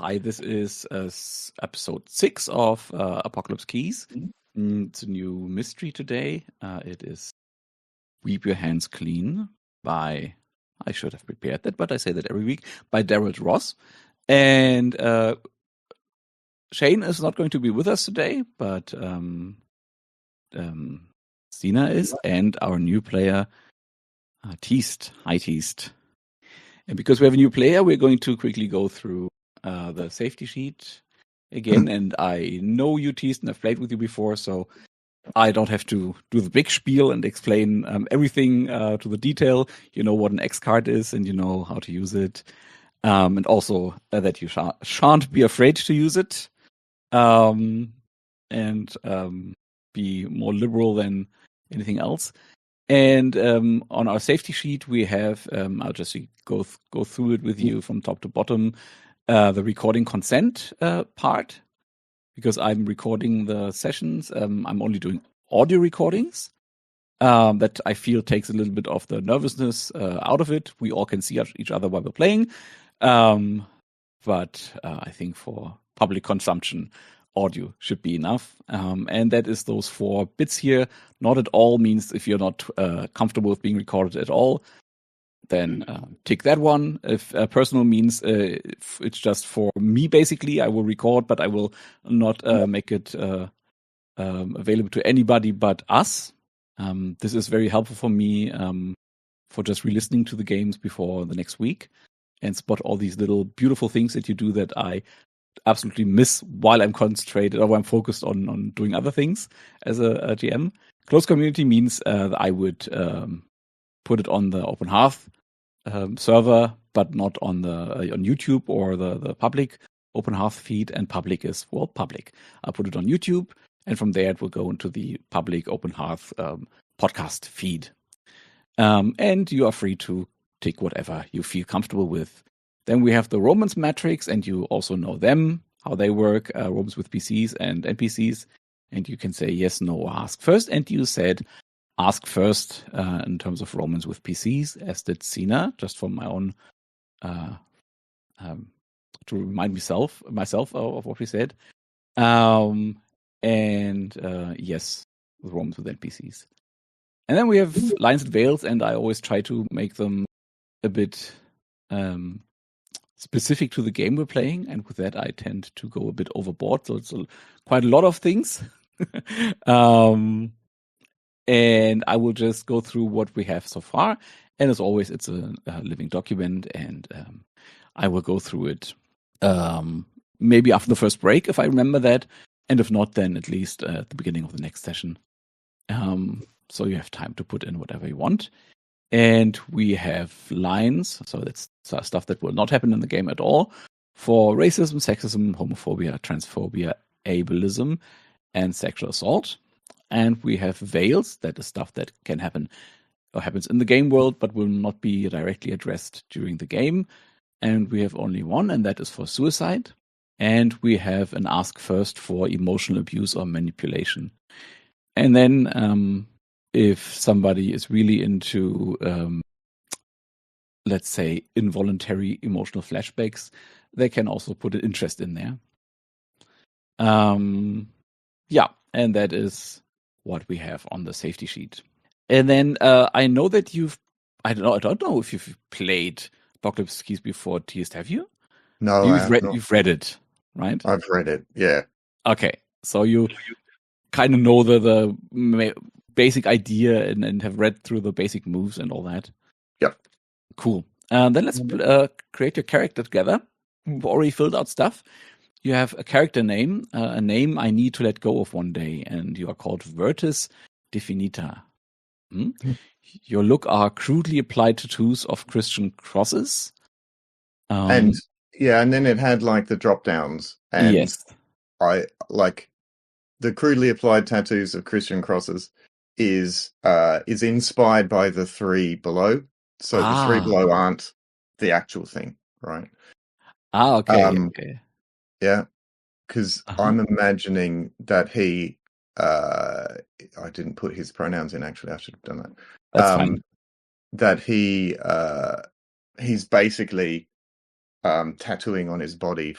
Hi, this is episode 6 of Apocalypse Keys. It's a new mystery today. It is Weep Your Hands Clean by, I should have prepared that, but I say that every week, by Daryl Ross. And Shane is not going to be with us today, but Sina is, and our new player, Teast. Hi, Teast. And because we have a new player, we're going to quickly go through the safety sheet again. And I know you, Teast, and I've played with you before, so I don't have to do the big spiel and explain everything to the detail. You know what an X card is, and you know how to use it. And also that you shan't be afraid to use it. And be more liberal than anything else. And on our safety sheet, we have, I'll just go through it with you from top to bottom, the recording consent part, because I'm recording the sessions. I'm only doing audio recordings. That I feel takes a little bit of the nervousness out of it. We all can see each other while we're playing. But I think for public consumption, audio should be enough. And that is those 4 bits here. Not at all means if you're not comfortable with being recorded at all, then tick that one. If personal means if it's just for me, basically, I will record, but I will not make it available to anybody but us. This is very helpful for me for just re-listening to the games before the next week and spot all these little beautiful things that you do that I absolutely miss while I'm concentrated or while I'm focused on doing other things as a GM. Closed community means that I would put it on the Open Hearth server, but not on YouTube or the public Open Hearth feed. And public is, well, public. I'll put it on YouTube, and from there it will go into the public Open Hearth podcast feed. And you are free to take whatever you feel comfortable with. Then we have the romance metrics, and you also know them, how they work, romance with PCs and NPCs. And you can say yes, no, or ask first. And you said ask first in terms of romance with PCs, as did Sina, just for my own, to remind myself of what we said. And yes, with romance with NPCs. And then we have lines and veils, and I always try to make them a bit specific to the game we're playing, and with that I tend to go a bit overboard, so it's quite a lot of things. And I will just go through what we have so far, and as always it's a living document, and I will go through it maybe after the first break if I remember that, and if not, then at least at the beginning of the next session, so you have time to put in whatever you want. And we have lines, so that's stuff that will not happen in the game at all, for racism, sexism, homophobia, transphobia, ableism, and sexual assault. And we have veils, that is stuff that can happen or happens in the game world, but will not be directly addressed during the game. And we have only one, and that is for suicide. And we have an ask first for emotional abuse or manipulation. And then if somebody is really into, let's say, involuntary emotional flashbacks, they can also put an interest in there. Yeah, and that is what we have on the safety sheet. And then I know that I don't know if you've played Apocalypse Keys before, Teast, have you? No, you've read it, right? I've read it, yeah. Okay, so you kind of know the basic idea and have read through the basic moves and all that. Yep. Cool. Then let's create your character together. We've already filled out stuff. You have a character name, a name I need to let go of one day, and you are called Virtus Definita. Your look are crudely applied tattoos of Christian crosses. And then it had like the drop downs, and yes. I like the crudely applied tattoos of Christian crosses is inspired by the 3 below. So the 3 below aren't the actual thing, right? Okay. Okay. Yeah, because I'm imagining that he, I didn't put his pronouns in, actually. I should have done that. That's fine. That he's basically tattooing on his body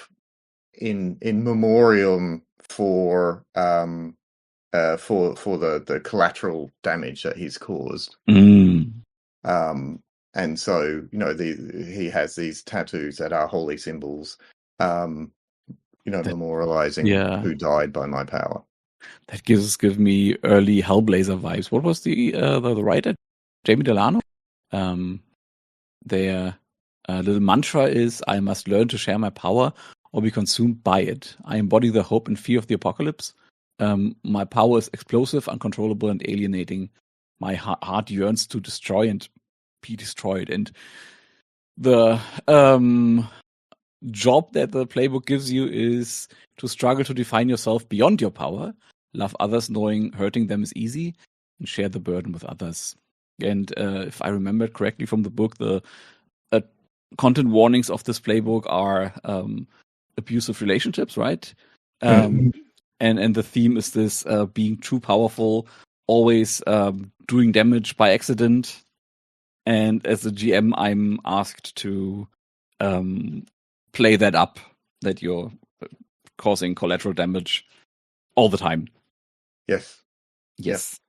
in memoriam for the collateral damage that he's caused. And so, he has these tattoos that are holy symbols, memorializing who died by my power. That gives me early Hellblazer vibes. What was the writer? Jamie Delano? Their little mantra is, I must learn to share my power or be consumed by it. I embody the hope and fear of the apocalypse. My power is explosive, uncontrollable, and alienating. My heart yearns to destroy and be destroyed. And the job that the playbook gives you is to struggle to define yourself beyond your power, love others knowing hurting them is easy, and share the burden with others. And if I remember correctly from the book, the content warnings of this playbook are abusive relationships, right? And the theme is this being too powerful, always doing damage by accident. And as a GM, I'm asked to play that up, that you're causing collateral damage all the time. Yes. Yes.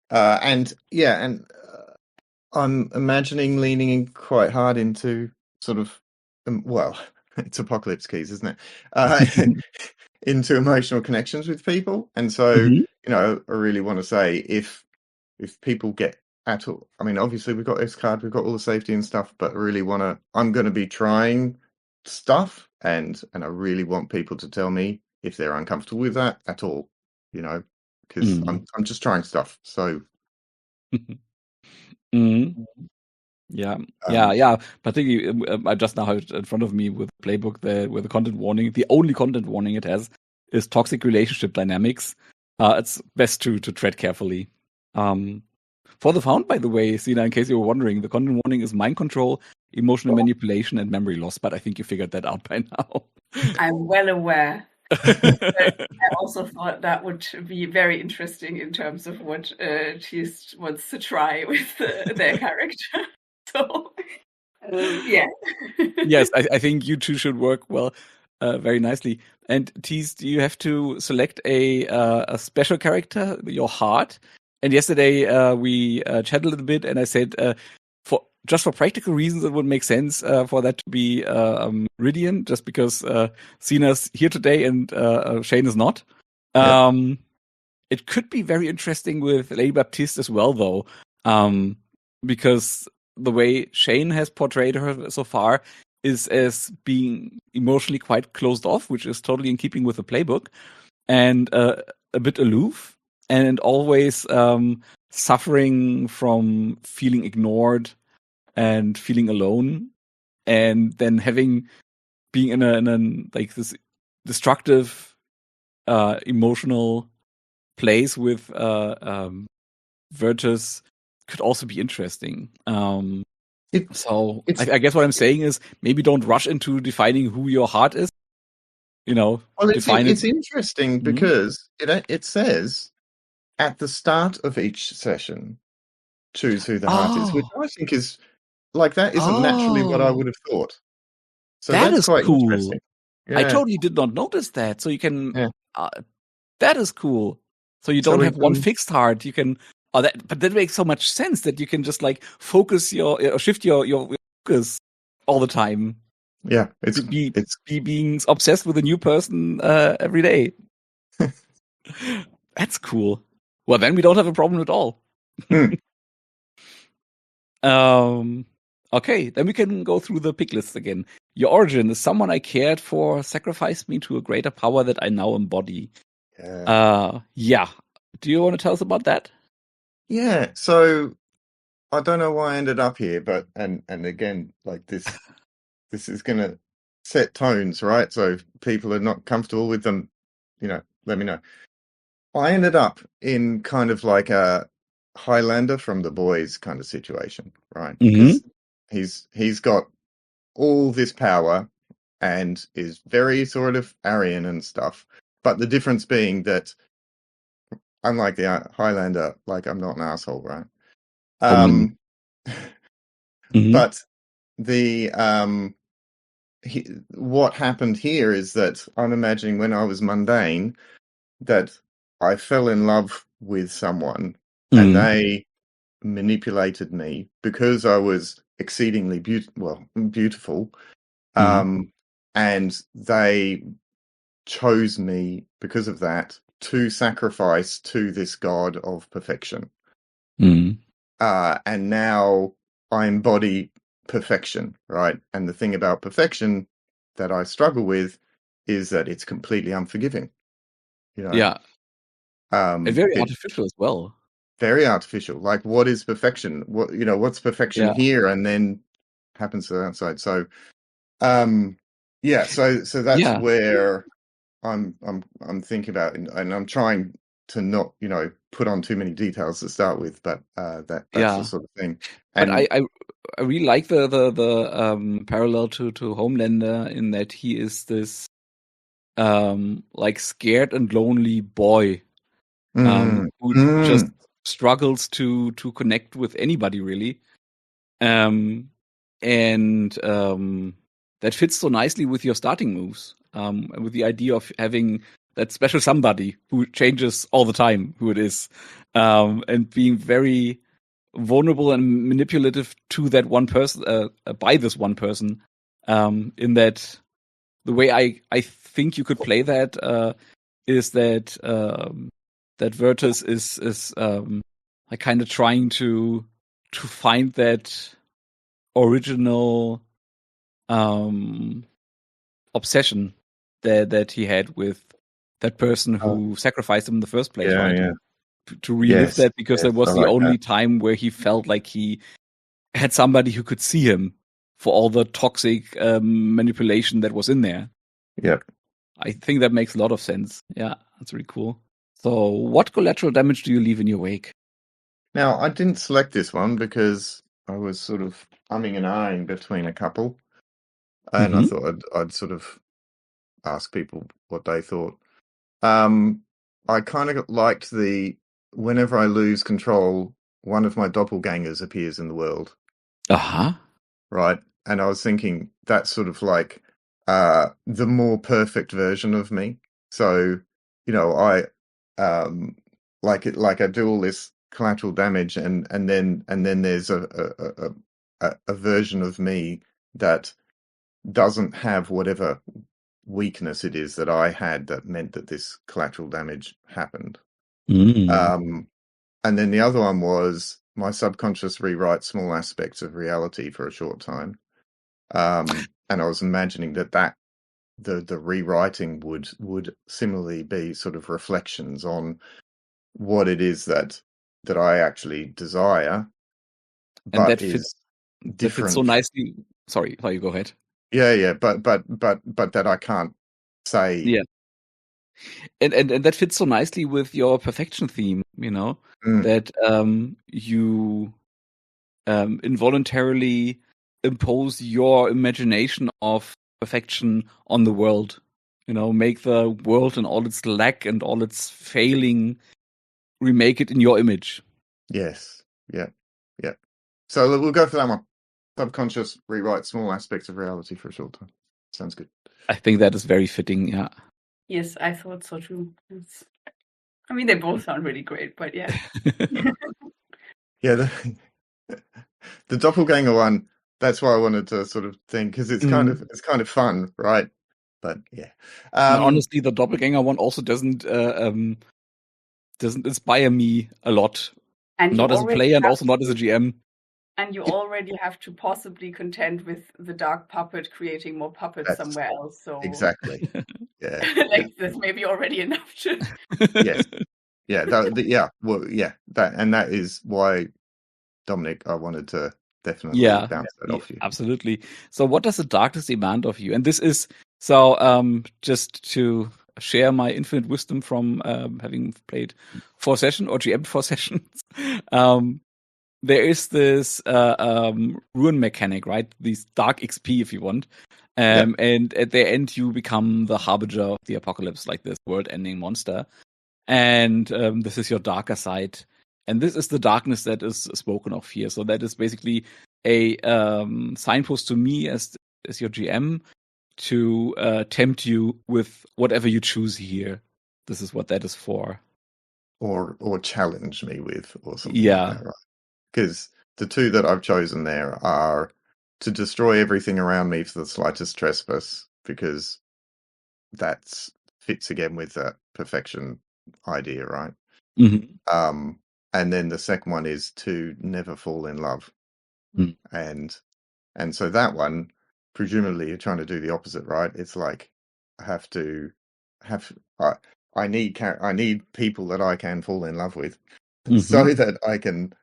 And I'm imagining leaning in quite hard into sort of, it's Apocalypse Keys, isn't it? Into emotional connections with people. And so, I really want to say if people get at all, I mean, obviously we've got this card, we've got all the safety and stuff, but I'm going to be trying stuff and I really want people to tell me if they're uncomfortable with that at all, because I'm just trying stuff. So. Yeah. Particularly, I just now have it in front of me with the playbook where the content warning, the only content warning it has is toxic relationship dynamics. It's best to tread carefully. For the Found, by the way, Sina, in case you were wondering, the content warning is mind control, emotional manipulation, and memory loss. But I think you figured that out by now. I'm well aware. I also thought that would be very interesting in terms of what Baptiste wants to try with their character. So, yeah. Yes, I think you two should work well, very nicely. And Tease, do you have to select a special character, your heart? And yesterday we chatted a little bit, and I said for practical reasons, it would make sense for that to be Rhydian, just because Sina's here today and Shane is not. It could be very interesting with Lady Baptiste as well, though, because the way Shane has portrayed her so far is as being emotionally quite closed off, which is totally in keeping with the playbook, and a bit aloof, and always suffering from feeling ignored and feeling alone, and then being in a like this destructive emotional place with Virtus could also be interesting. I guess what I'm saying is maybe don't rush into defining who your heart is. Well, it's interesting because it says at the start of each session, choose who the heart is, which I think is like that isn't naturally what I would have thought. So that's quite cool. Interesting. Yeah. I totally did not notice that. So you can. That is cool. So you don't have one fixed heart. You can. But that makes so much sense that you can just like focus shift your focus all the time. Yeah, it's being obsessed with a new person every day. That's cool. Well, then we don't have a problem at all. Okay, then we can go through the pick list again. Your origin is someone I cared for, sacrificed me to a greater power that I now embody. Yeah. Do you want to tell us about that? Yeah. So I don't know why I ended up here, but and again, like this is gonna set tones, right? So if people are not comfortable with them, let me know. I ended up in kind of like a Highlander from The Boys kind of situation, right? Because he's got all this power and is very sort of Aryan and stuff. But the difference being that, unlike the Highlander, like I'm not an asshole, right? But the what happened here is that I'm imagining when I was mundane that I fell in love with someone and they manipulated me because I was exceedingly beautiful, and they chose me because of that to sacrifice to this god of perfection. And now I embody perfection, right? And the thing about perfection that I struggle with is that it's completely unforgiving. Yeah. And very artificial as well. Very artificial. Like, what is perfection? What's perfection here, and then happens to the outside. So, so that's where I'm thinking about, and I'm trying to not, put on too many details to start with, but that's the sort of thing. And but I really like the parallel to Homelander in that he is this like scared and lonely boy who just struggles to connect with anybody really, and that fits so nicely with your starting moves, with the idea of having that special somebody who changes all the time who it is, and being very vulnerable and manipulative to that one person, by this one person, in that the way I think you could play that is that that Virtus is like kind of trying to find that original obsession that he had with that person who sacrificed him in the first place, right? Yeah. To relive that because that was the only time where he felt like he had somebody who could see him for all the toxic manipulation that was in there. Yep. I think that makes a lot of sense. Yeah, that's really cool. So what collateral damage do you leave in your wake? Now, I didn't select this one because I was sort of umming and ahhing between a couple. And I thought I'd sort of ask people what they thought. I kind of liked whenever I lose control, one of my doppelgangers appears in the world. Right? And I was thinking that's sort of like the more perfect version of me. So, I I do all this collateral damage, and then there's a version of me that doesn't have whatever weakness it is that I had that meant that this collateral damage happened. And then the other one was my subconscious rewrites small aspects of reality for a short time. And I was imagining that the rewriting would similarly be sort of reflections on what it is that I actually desire, but and that fits different. That fits so nicely. Sorry, you go ahead. Yeah, but that I can't say. Yeah, and that fits so nicely with your perfection theme. That you involuntarily impose your imagination of perfection on the world. Make the world and all its lack and all its failing, remake it in your image. Yes. Yeah. So we'll go for that one. Subconscious rewrite small aspects of reality for a short time. Sounds good. I think that is very fitting. Yeah. Yes, I thought so too. They both sound really great, but yeah. Yeah. The doppelganger one. That's why I wanted to sort of think, because it's kind of fun, right? But yeah. Honestly, the doppelganger one also doesn't inspire me a lot. And not as a player and also not as a GM. And you already have to possibly contend with the dark puppet creating more puppets somewhere else. So exactly. Yeah. There's maybe already enough to. Yes. Yeah. That is why, Dominic, I wanted to definitely bounce that off you. Absolutely. So what does the darkness demand of you? And this is just to share my infinite wisdom from having played 4 sessions or GM 4 sessions. There is this ruin mechanic, right? These dark XP, if you want. And at the end, you become the harbinger of the apocalypse, like this world-ending monster. And this is your darker side. And this is the darkness that is spoken of here. So that is basically a signpost to me as your GM to tempt you with whatever you choose here. This is what that is for. Or challenge me with, or something Yeah. like that, right? Because the two that I've chosen there are to destroy everything around me for the slightest trespass, because that fits again with that perfection idea, right? Mm-hmm. And then the second one is to never fall in love. Mm. And so that one, presumably you're trying to do the opposite, right? It's like I need people that I can fall in love with, so that I can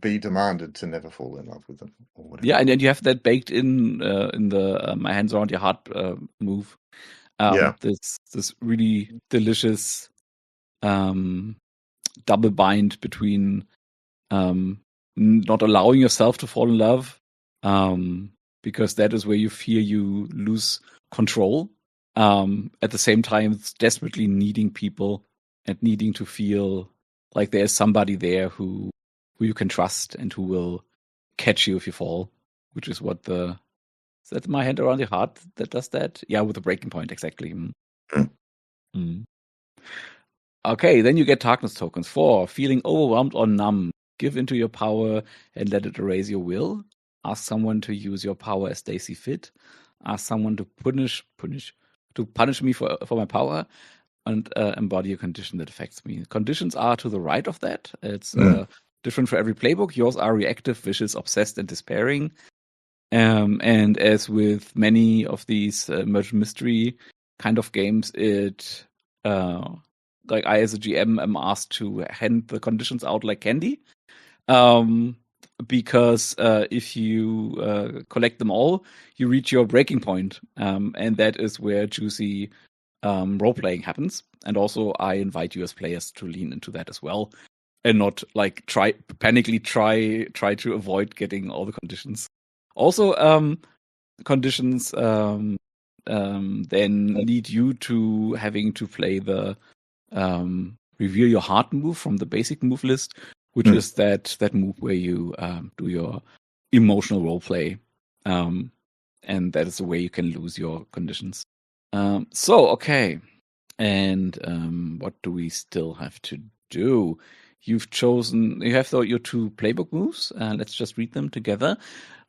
be demanded to never fall in love with them, or whatever. Yeah, and then you have that baked in the my hands around your heart move. This really delicious double bind between not allowing yourself to fall in love, because that is where you fear you lose control. At the same time, it's desperately needing people and needing to feel like there's somebody there who you can trust and who will catch you if you fall, which is what is that my hand around your heart that does that? Yeah, with the breaking point, exactly. Mm. Okay, then you get darkness tokens. 4, feeling overwhelmed or numb. Give into your power and let it erase your will. Ask someone to use your power as they see fit. Ask someone to punish me for my power, and embody a condition that affects me. Conditions are to the right of that. It's different for every playbook. Yours are reactive, vicious, obsessed, and despairing. And as with many of these murder mystery kind of games, it like I as a GM am asked to hand the conditions out like candy. Because if you collect them all, you reach your breaking point, and that is where juicy role playing happens. And also, I invite you as players to lean into that as well, and not like try to avoid getting all the conditions. Also, conditions then lead you to having to play the reveal your heart move from the basic move list, which is that move where you do your emotional role play, and that is the way you can lose your conditions. Okay, and what do we still have to do? You have your 2 playbook moves. Let's just read them together.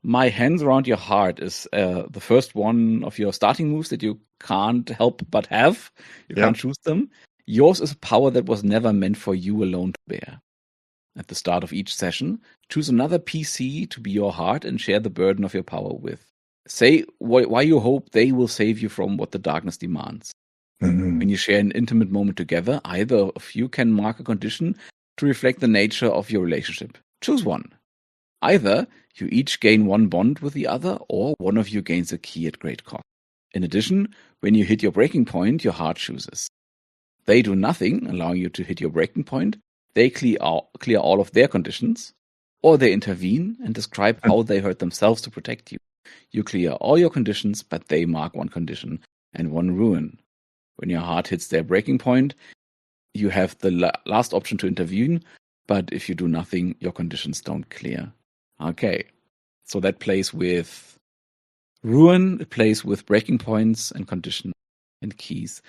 My hands around your heart is the first one of your starting moves that you can't help but have. You can't choose them. Yours is a power that was never meant for you alone to bear. At the start of each session, choose another PC to be your heart and share the burden of your power with. Say why you hope they will save you from what the darkness demands. When you share an intimate moment together, either of you can mark a condition to reflect the nature of your relationship. Choose one. Either you each gain 1 bond with the other, or one of you gains a key at great cost. In addition, when you hit your breaking point, your heart chooses. They do nothing, allowing you to hit your breaking point. They clear all of their conditions, or they intervene and describe how they hurt themselves to protect you. You clear all your conditions, but they mark 1 condition and 1 ruin. When your heart hits their breaking point, you have the last option to intervene, but if you do nothing, your conditions don't clear. Okay, so that plays with ruin, it plays with breaking points and condition and keys.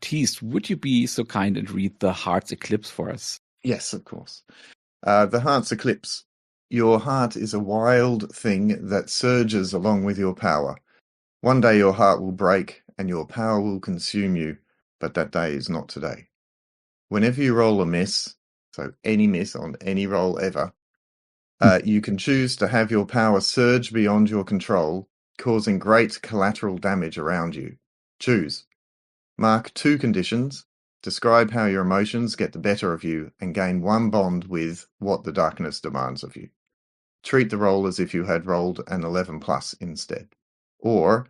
Teased, would you be so kind and read the Heart's Eclipse for us? Yes, of course. The Heart's Eclipse. Your heart is a wild thing that surges along with your power. One day your heart will break and your power will consume you, but that day is not today. Whenever you roll a miss, so any miss on any roll ever, you can choose to have your power surge beyond your control, causing great collateral damage around you. Choose. Mark 2 conditions. Describe how your emotions get the better of you and gain 1 bond with what the darkness demands of you. Treat the roll as if you had rolled an 11 plus instead. Or,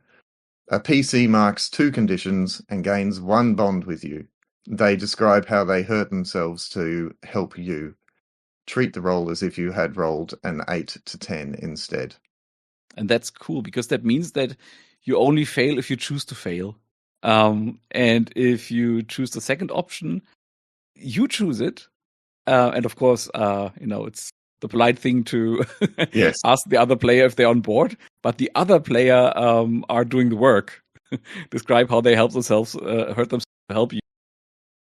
a PC marks 2 conditions and gains 1 bond with you. They describe how they hurt themselves to help you. Treat the roll as if you had rolled an 8 to 10 instead. And that's cool, because that means that you only fail if you choose to fail. And if you choose the second option, you choose it. And of course, it's the polite thing to Yes. ask the other player if they're on board, but the other player are doing the work. Describe how they hurt themselves to help you.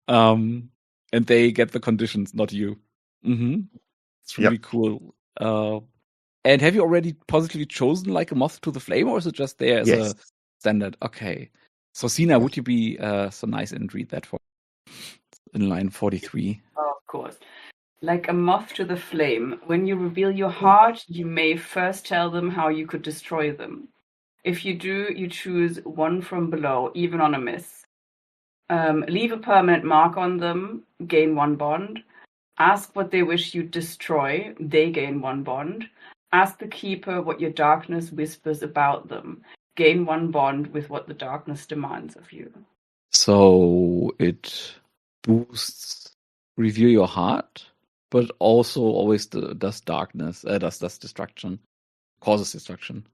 And they get the conditions, not you. It's really cool. And have you already positively chosen like a moth to the flame, or is it just there as a standard? Okay. So Sina, would you be so nice and read that for in line 43? Oh, of course. Like a moth to the flame, when you reveal your heart, you may first tell them how you could destroy them. If you do, you choose one from below, even on a miss. Leave a permanent mark on them, gain 1 bond. Ask what they wish you destroy, they gain 1 bond. Ask the keeper what your darkness whispers about them. Gain 1 bond with what the darkness demands of you. So it boosts reveal your heart, but also always does darkness, does destruction, causes destruction.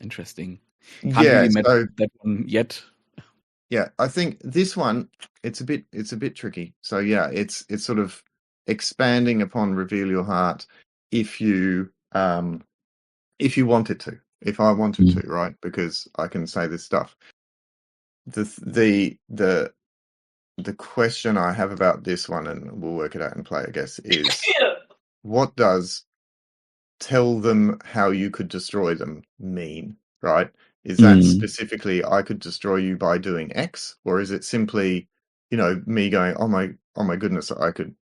Interesting. Can't really met that one yet. Yeah, I think this one it's a bit tricky. So yeah, it's sort of expanding upon reveal your heart if you wanted to. If I wanted to, right? Because I can say this stuff. The question I have about this one, and we'll work it out and play, I guess, is what does tell them how you could destroy them mean, right? Is that specifically I could destroy you by doing X, or is it simply, me going, oh my goodness, I could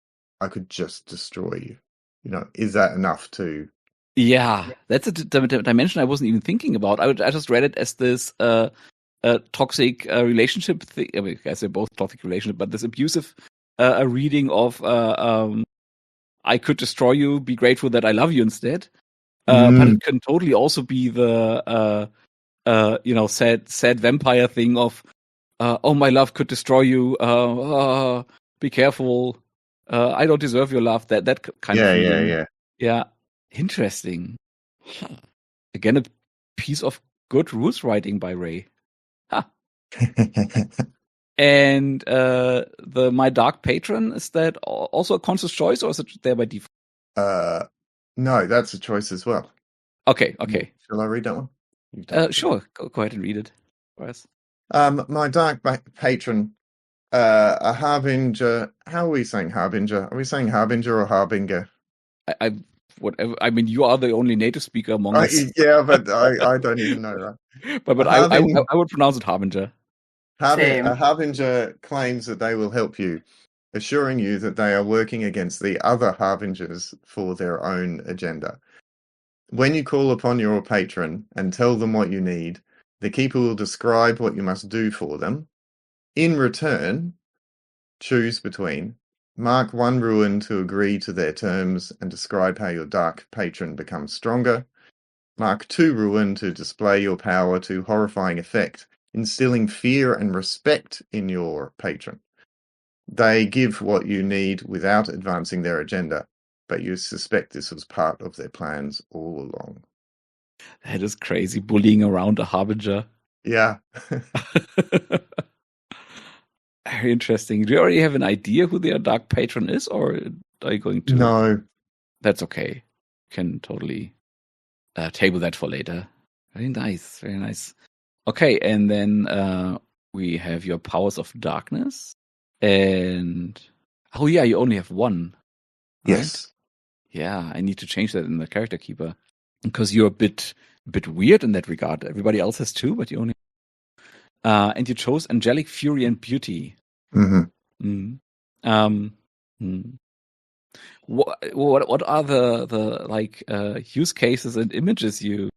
just destroy you? Is that enough to? Yeah, that's a dimension I wasn't even thinking about. I just read it as this toxic relationship thing. I mean, I say both toxic relationship, but this abusive reading of I could destroy you, be grateful that I love you instead. But it can totally also be the sad vampire thing of oh, my love could destroy you. Be careful. I don't deserve your love. That kind of feeling. Yeah. Interesting. Again, a piece of good rules writing by Ray. Huh. And my dark patron, is that also a conscious choice, or is it there by default? No, that's a choice as well. Okay. Shall I read that one? Sure. Go ahead and read it for us. My dark patron, a harbinger. How are we saying harbinger? Are we saying harbinger or harbinger? Whatever. I mean, you are the only native speaker among us. Yeah, but I don't even know, right? But I would pronounce it harbinger. A harbinger claims that they will help you, assuring you that they are working against the other harbingers for their own agenda. When you call upon your patron and tell them what you need, the keeper will describe what you must do for them. In return, choose between mark 1 ruin to agree to their terms and describe how your dark patron becomes stronger. Mark 2 ruin to display your power to horrifying effect, instilling fear and respect in your patron. They give what you need without advancing their agenda, but you suspect this was part of their plans all along. That is crazy, bullying around a harbinger. Yeah. Very interesting. Do you already have an idea who their dark patron is, or are you going to? No. That's okay. You can totally table that for later. Very nice. Very nice. Okay, and then we have your powers of darkness. And oh yeah, you only have 1. Right? Yes. Yeah, I need to change that in the character keeper because you're a bit weird in that regard. Everybody else has 2, but you only. And you chose angelic fury and beauty. What are the like use cases and images you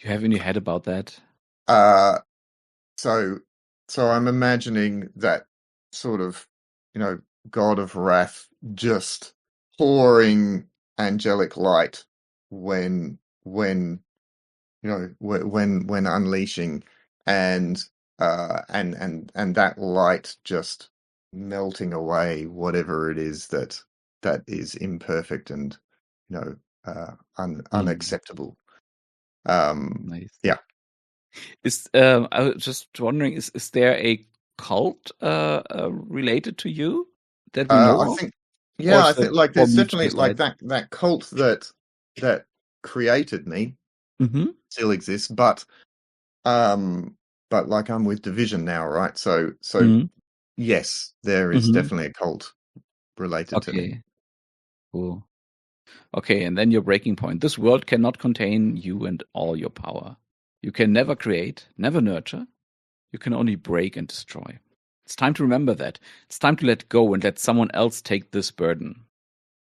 have in your head about that? So I'm imagining that sort of, God of wrath just pouring angelic light when unleashing, and that light just melting away whatever it is that is imperfect and unacceptable. Nice. Yeah. I was just wondering, is there a cult related to you that we know of? Yeah, I think like for there's me to definitely like decide? that cult that created me Mm-hmm. still exists, but like I'm with Division now, right? So Mm-hmm. yes, there is Mm-hmm. definitely a cult related to me. Okay. Cool. Okay, and then your breaking point. This world cannot contain you and all your power. You can never create, never nurture. You can only break and destroy. It's time to remember that. It's time to let go and let someone else take this burden.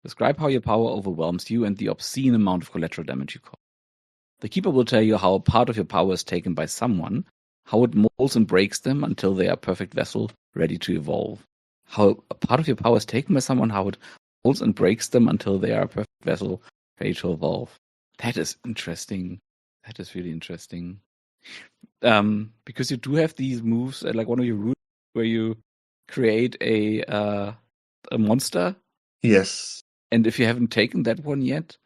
Describe how your power overwhelms you and the obscene amount of collateral damage you cause. The keeper will tell you how a part of your power is taken by someone, how it molds and breaks them until they are a perfect vessel ready to evolve. How a part of your power is taken by someone, how it molds and breaks them until they are a perfect vessel ready to evolve. That is interesting. That is really interesting. Because you do have these moves, like one of your rules, where you create a monster, Yes. and if you haven't taken that one yet,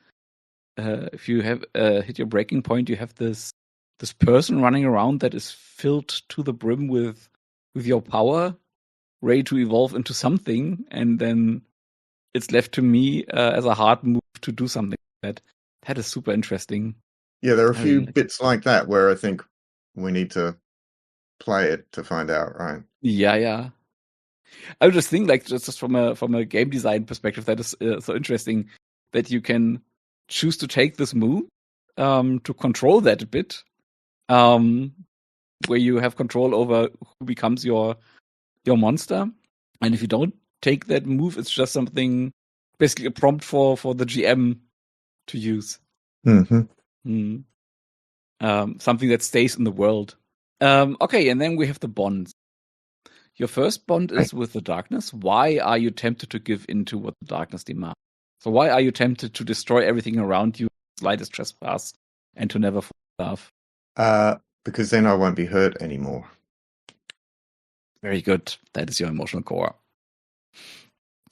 if you have hit your breaking point, you have this person running around that is filled to the brim with your power, ready to evolve into something, and then it's left to me as a hard move to do something like that. That is super interesting. Yeah, there are a I really few like. bits like that where I think we need to play it to find out, right? Yeah, yeah. I would just think, like, just from a game design perspective, that is so interesting that you can choose to take this move to control that a bit, where you have control over who becomes your monster, and if you don't take that move, it's just something, basically a prompt for the GM to use. Mm-hmm. Something that stays in the world. Okay, and then we have the bonds. Your first bond is with the darkness. Why are you tempted to give in to what the darkness demands? So why are you tempted to destroy everything around you, slightest trespass, and to never fall love? Because then I won't be hurt anymore. Very good. That is your emotional core.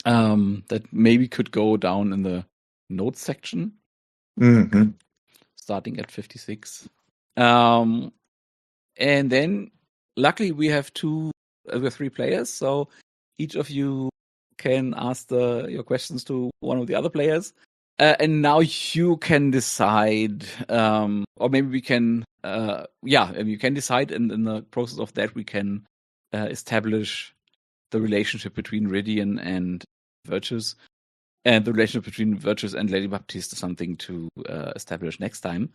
That maybe could go down in the notes section. Mm-hmm. Starting at 56. And then, luckily, we have three players, so each of you can ask your questions to one of the other players. And now you can decide, or maybe we can, you can decide, and in the process of that, we can establish the relationship between Rhydian and Virtus, and the relationship between Virtus and Lady Baptiste is something to establish next time.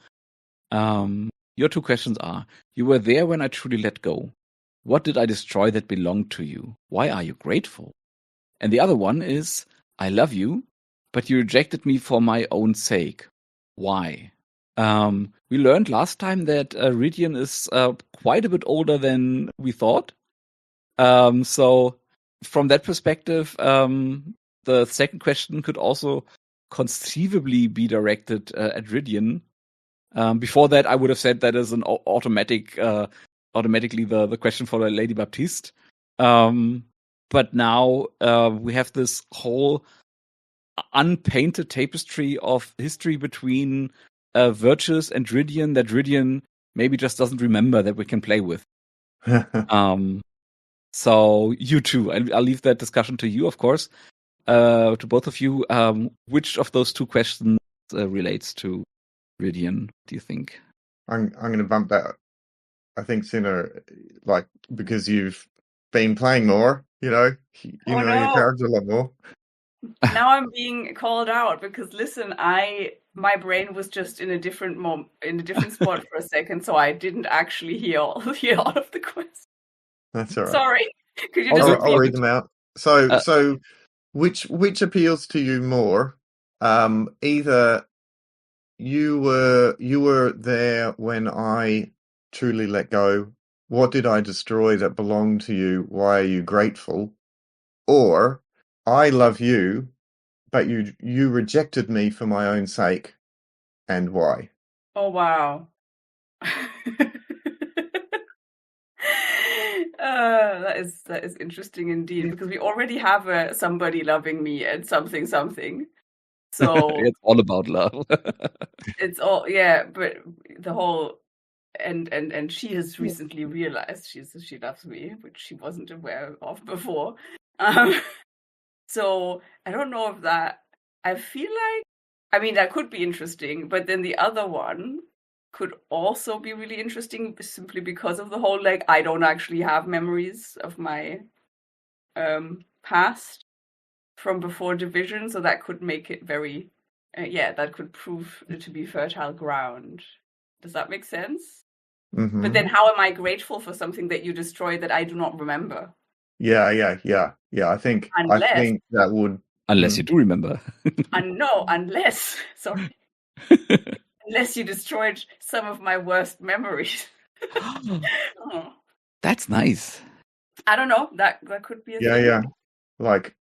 Your two questions are: you were there when I truly let go. What did I destroy that belonged to you? Why are you grateful? And the other one is: I love you, but you rejected me for my own sake. Why? We learned last time that Rhydian is quite a bit older than we thought. So from that perspective, the second question could also conceivably be directed at Rhydian. Before that, I would have said that is an automatically the question for Lady Baptiste. But now we have this whole unpainted tapestry of history between Virtus and Rhydian that Rhydian maybe just doesn't remember that we can play with. So you two, I'll leave that discussion to you, of course, to both of you. Which of those two questions relates to Rhydian, do you think? I'm going to bump that. I think sooner, like, because you've been playing more, you know your character a lot more. Now I'm being called out because listen, my brain was just in a different spot for a second, so I didn't actually hear all of the questions. That's all right. Sorry, could you just I'll read them out. So which appeals to you more? Either you were there when I truly let go. What did I destroy that belonged to you? Why are you grateful? Or I love you, but you rejected me for my own sake, and why? Oh wow. That is interesting indeed, because we already have somebody loving me and something. So it's all about love. it's all but the whole and she has recently realized she loves me, which she wasn't aware of before. So I don't know if that. I feel like, I mean, that could be interesting, but then the other one could also be really interesting simply because of the whole like I don't actually have memories of my past from before division, so that could make it very that could prove to be fertile ground. Does that make sense? Mm-hmm. But then how am I grateful for something that you destroyed that I do not remember? Yeah. I think that would, Unless you do remember. No, unless sorry. Unless you destroyed some of my worst memories. Oh. That's nice. I don't know. That could be a thing. yeah, like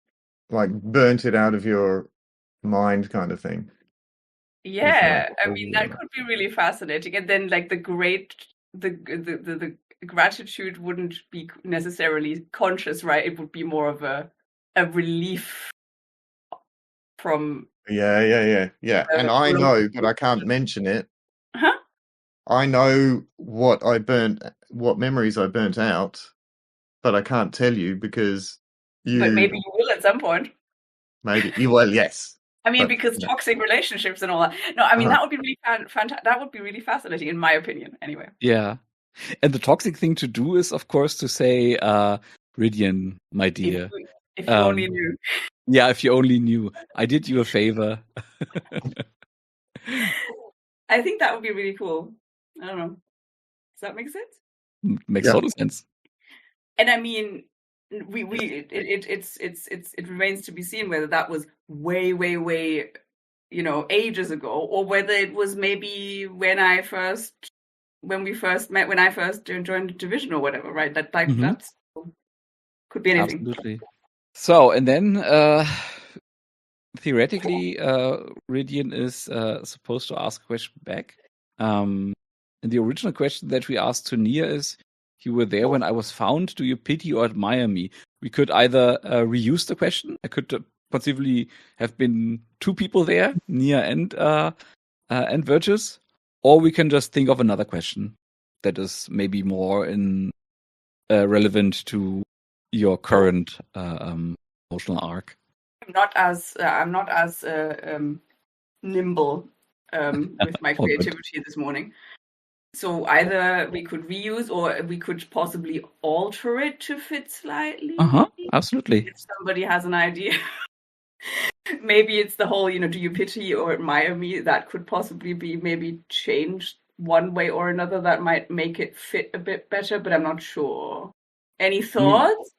burnt it out of your mind kind of thing. Yeah, I mean that could be really fascinating. And then like the gratitude wouldn't be necessarily conscious, right? It would be more of a relief from Yeah. And I know, but I can't mention it. Huh? I know what memories I burnt out, but I can't tell you because But maybe you will at some point. Maybe you will, yes. I mean, because toxic relationships and all that. No, I mean that would be really fantastic. That would be really fascinating, in my opinion. Anyway. Yeah, and the toxic thing to do is, of course, to say, "Rhydian, my dear, if you only knew." Yeah, if you only knew. I did you a favor. I think that would be really cool. I don't know. Does that make sense? Makes total sense. And I mean, it remains to be seen whether that was way, ages ago, or whether it was maybe when I first joined the division or whatever, right? That that's could be anything. Absolutely. So, and then theoretically, Rhydian is supposed to ask a question back. And the original question that we asked to Nia is, "You were there when I was found. Do you pity or admire me?" We could either reuse the question. I could conceivably have been two people there, Nia and Virtus, or we can just think of another question that is maybe more relevant to your current emotional arc. I'm not as nimble with my creativity this morning. So either we could reuse or we could possibly alter it to fit slightly. Absolutely. If somebody has an idea. Maybe it's the whole, do you pity or admire me? That could possibly be maybe changed one way or another. That might make it fit a bit better, but I'm not sure. Any thoughts?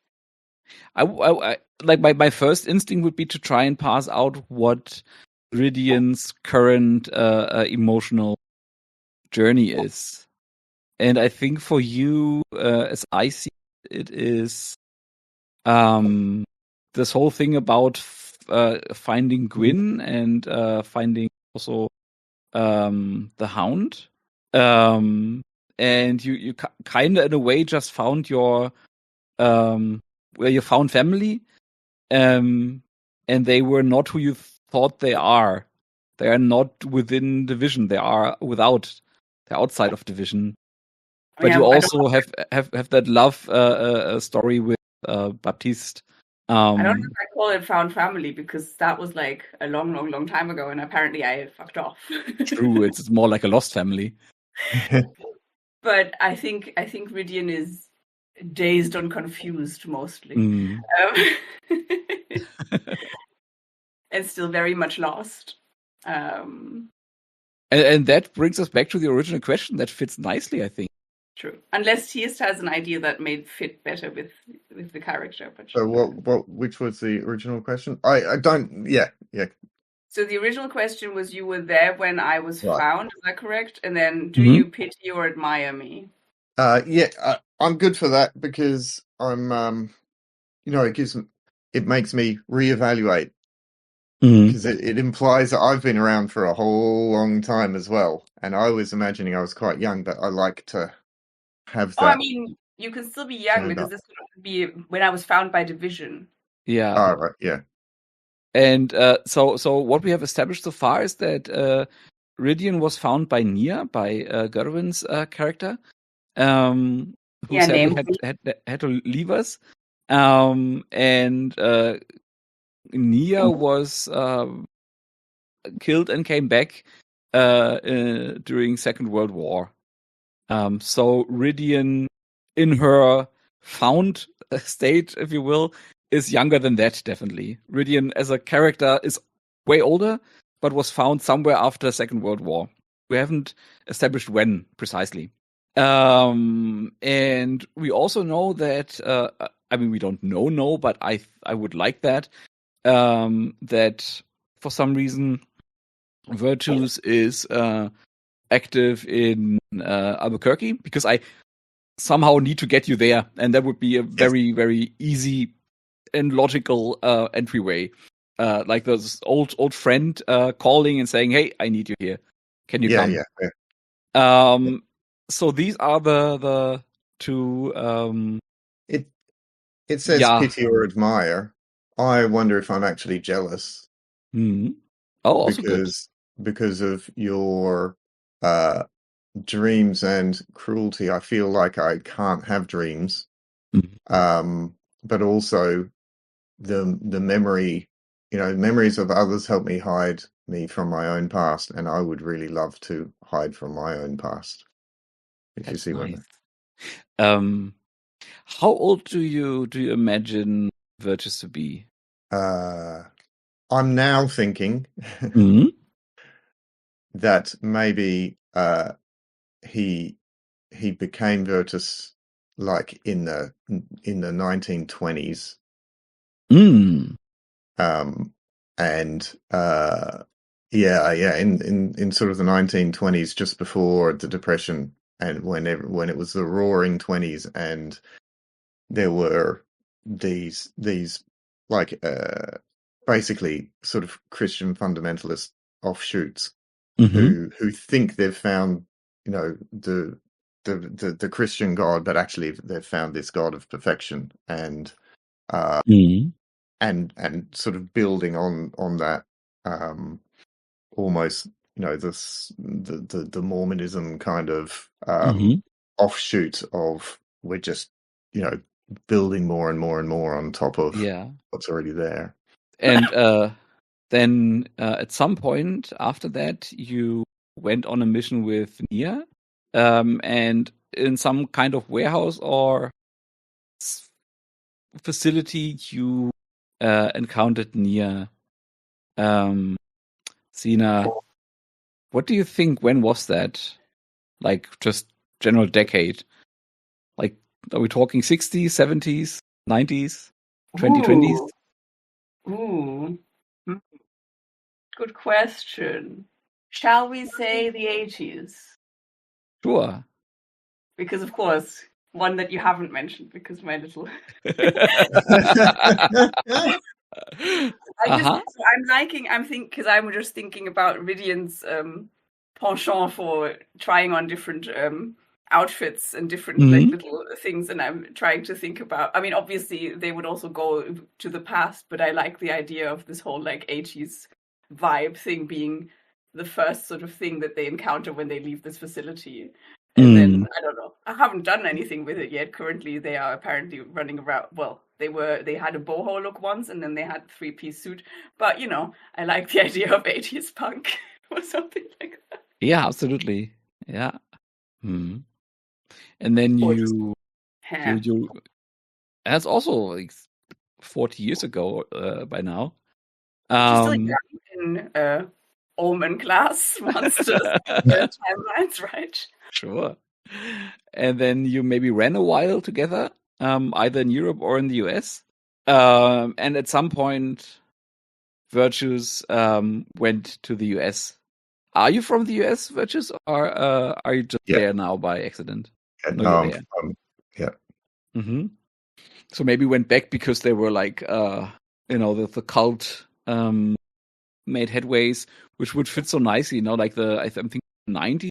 I like my first instinct would be to try and parse out what Rhydian's current emotional journey is. And I think for you, as I see it, is this whole thing about finding Gwyn and finding also the Hound. And you kind of in a way just found your where you found family, and they were not who you thought they are. They are not within division. They are without. They're outside of division. But you also have that love story with Baptiste. I don't know if I call it found family because that was like a long time ago, and apparently I fucked off. True, it's more like a lost family. But I think Rhydian is dazed and confused mostly, and still very much lost. And that brings us back to the original question that fits nicely, I think. True, unless Tiest has an idea that may fit better with the character. But so which was the original question? I don't. Yeah. So the original question was, you were there when I was found. Is that correct? And then, do you pity or admire me? I'm good for that because I'm. It makes me reevaluate because it implies that I've been around for a whole long time as well, and I was imagining I was quite young, but I like to have that. Oh, I mean, you can still be young because this could be when I was found by division. Yeah. Oh, right. Yeah. And so what we have established so far is that Rhydian was found by Nia, by Gerwin's character, who sadly had to leave us. And Nia was killed and came back during Second World War. So Rhydian, in her found state, if you will, is younger than that, definitely. Rhydian as a character is way older, but was found somewhere after Second World War. We haven't established when precisely. And we also know that, we don't know, but I would like that, that for some reason Virtus is active in Albuquerque, because I somehow need to get you there, and that would be a very, very easy and logical entryway. Like this old friend calling and saying, "Hey, I need you here. Can you come?" Yeah. So these are the two. It says pity or admire. I wonder if I'm actually jealous. Mm-hmm. Oh, also because of your dreams and cruelty. I feel like I can't have dreams. Mm-hmm. But also the memory, memories of others help me hide me from my own past, and I would really love to hide from my own past. If you see what I mean. How old do you imagine Virtus to be? I'm now thinking that maybe he became Virtus like in the 1920s. And in sort of the 1920s, just before the Depression, and when it was the roaring 20s, and there were these like basically sort of Christian fundamentalist offshoots who think they've found the Christian God, but actually they've found this God of perfection, and and sort of building on that, almost the Mormonism kind of offshoot of, we're just building more and more and more on top of what's already there. And then at some point after that, you went on a mission with Nia, and in some kind of warehouse or facility, you encountered Nia. Sina, what do you think? When was that? Like, just general decade? Like, are we talking 60s, 70s, 90s, 2020s? Ooh. Good question. Shall we say the 80s? Sure. Because, of course, one that you haven't mentioned, because my little... because I'm just thinking about Rhydian's penchant for trying on different outfits and different like little things, and I'm trying to think about, I mean, obviously they would also go to the past, but I like the idea of this whole like 80s vibe thing being the first sort of thing that they encounter when they leave this facility. And then, I don't know, I haven't done anything with it yet. Currently, they are apparently running around. Well, they had a boho look once, and then they had a 3-piece suit. But, I like the idea of 80s punk or something like that. Yeah, absolutely. Yeah. And then you that's also like 40 years ago by now. She's still in Omen class monsters timelines, right? Sure. And then you maybe ran a while together, either in Europe or in the US. And at some point, Virtus went to the US. Are you from the US, Virtus, or are you just there now by accident? No, yeah. So maybe went back because they were like, the cult made headways, which would fit so nicely, like I'm thinking 90s,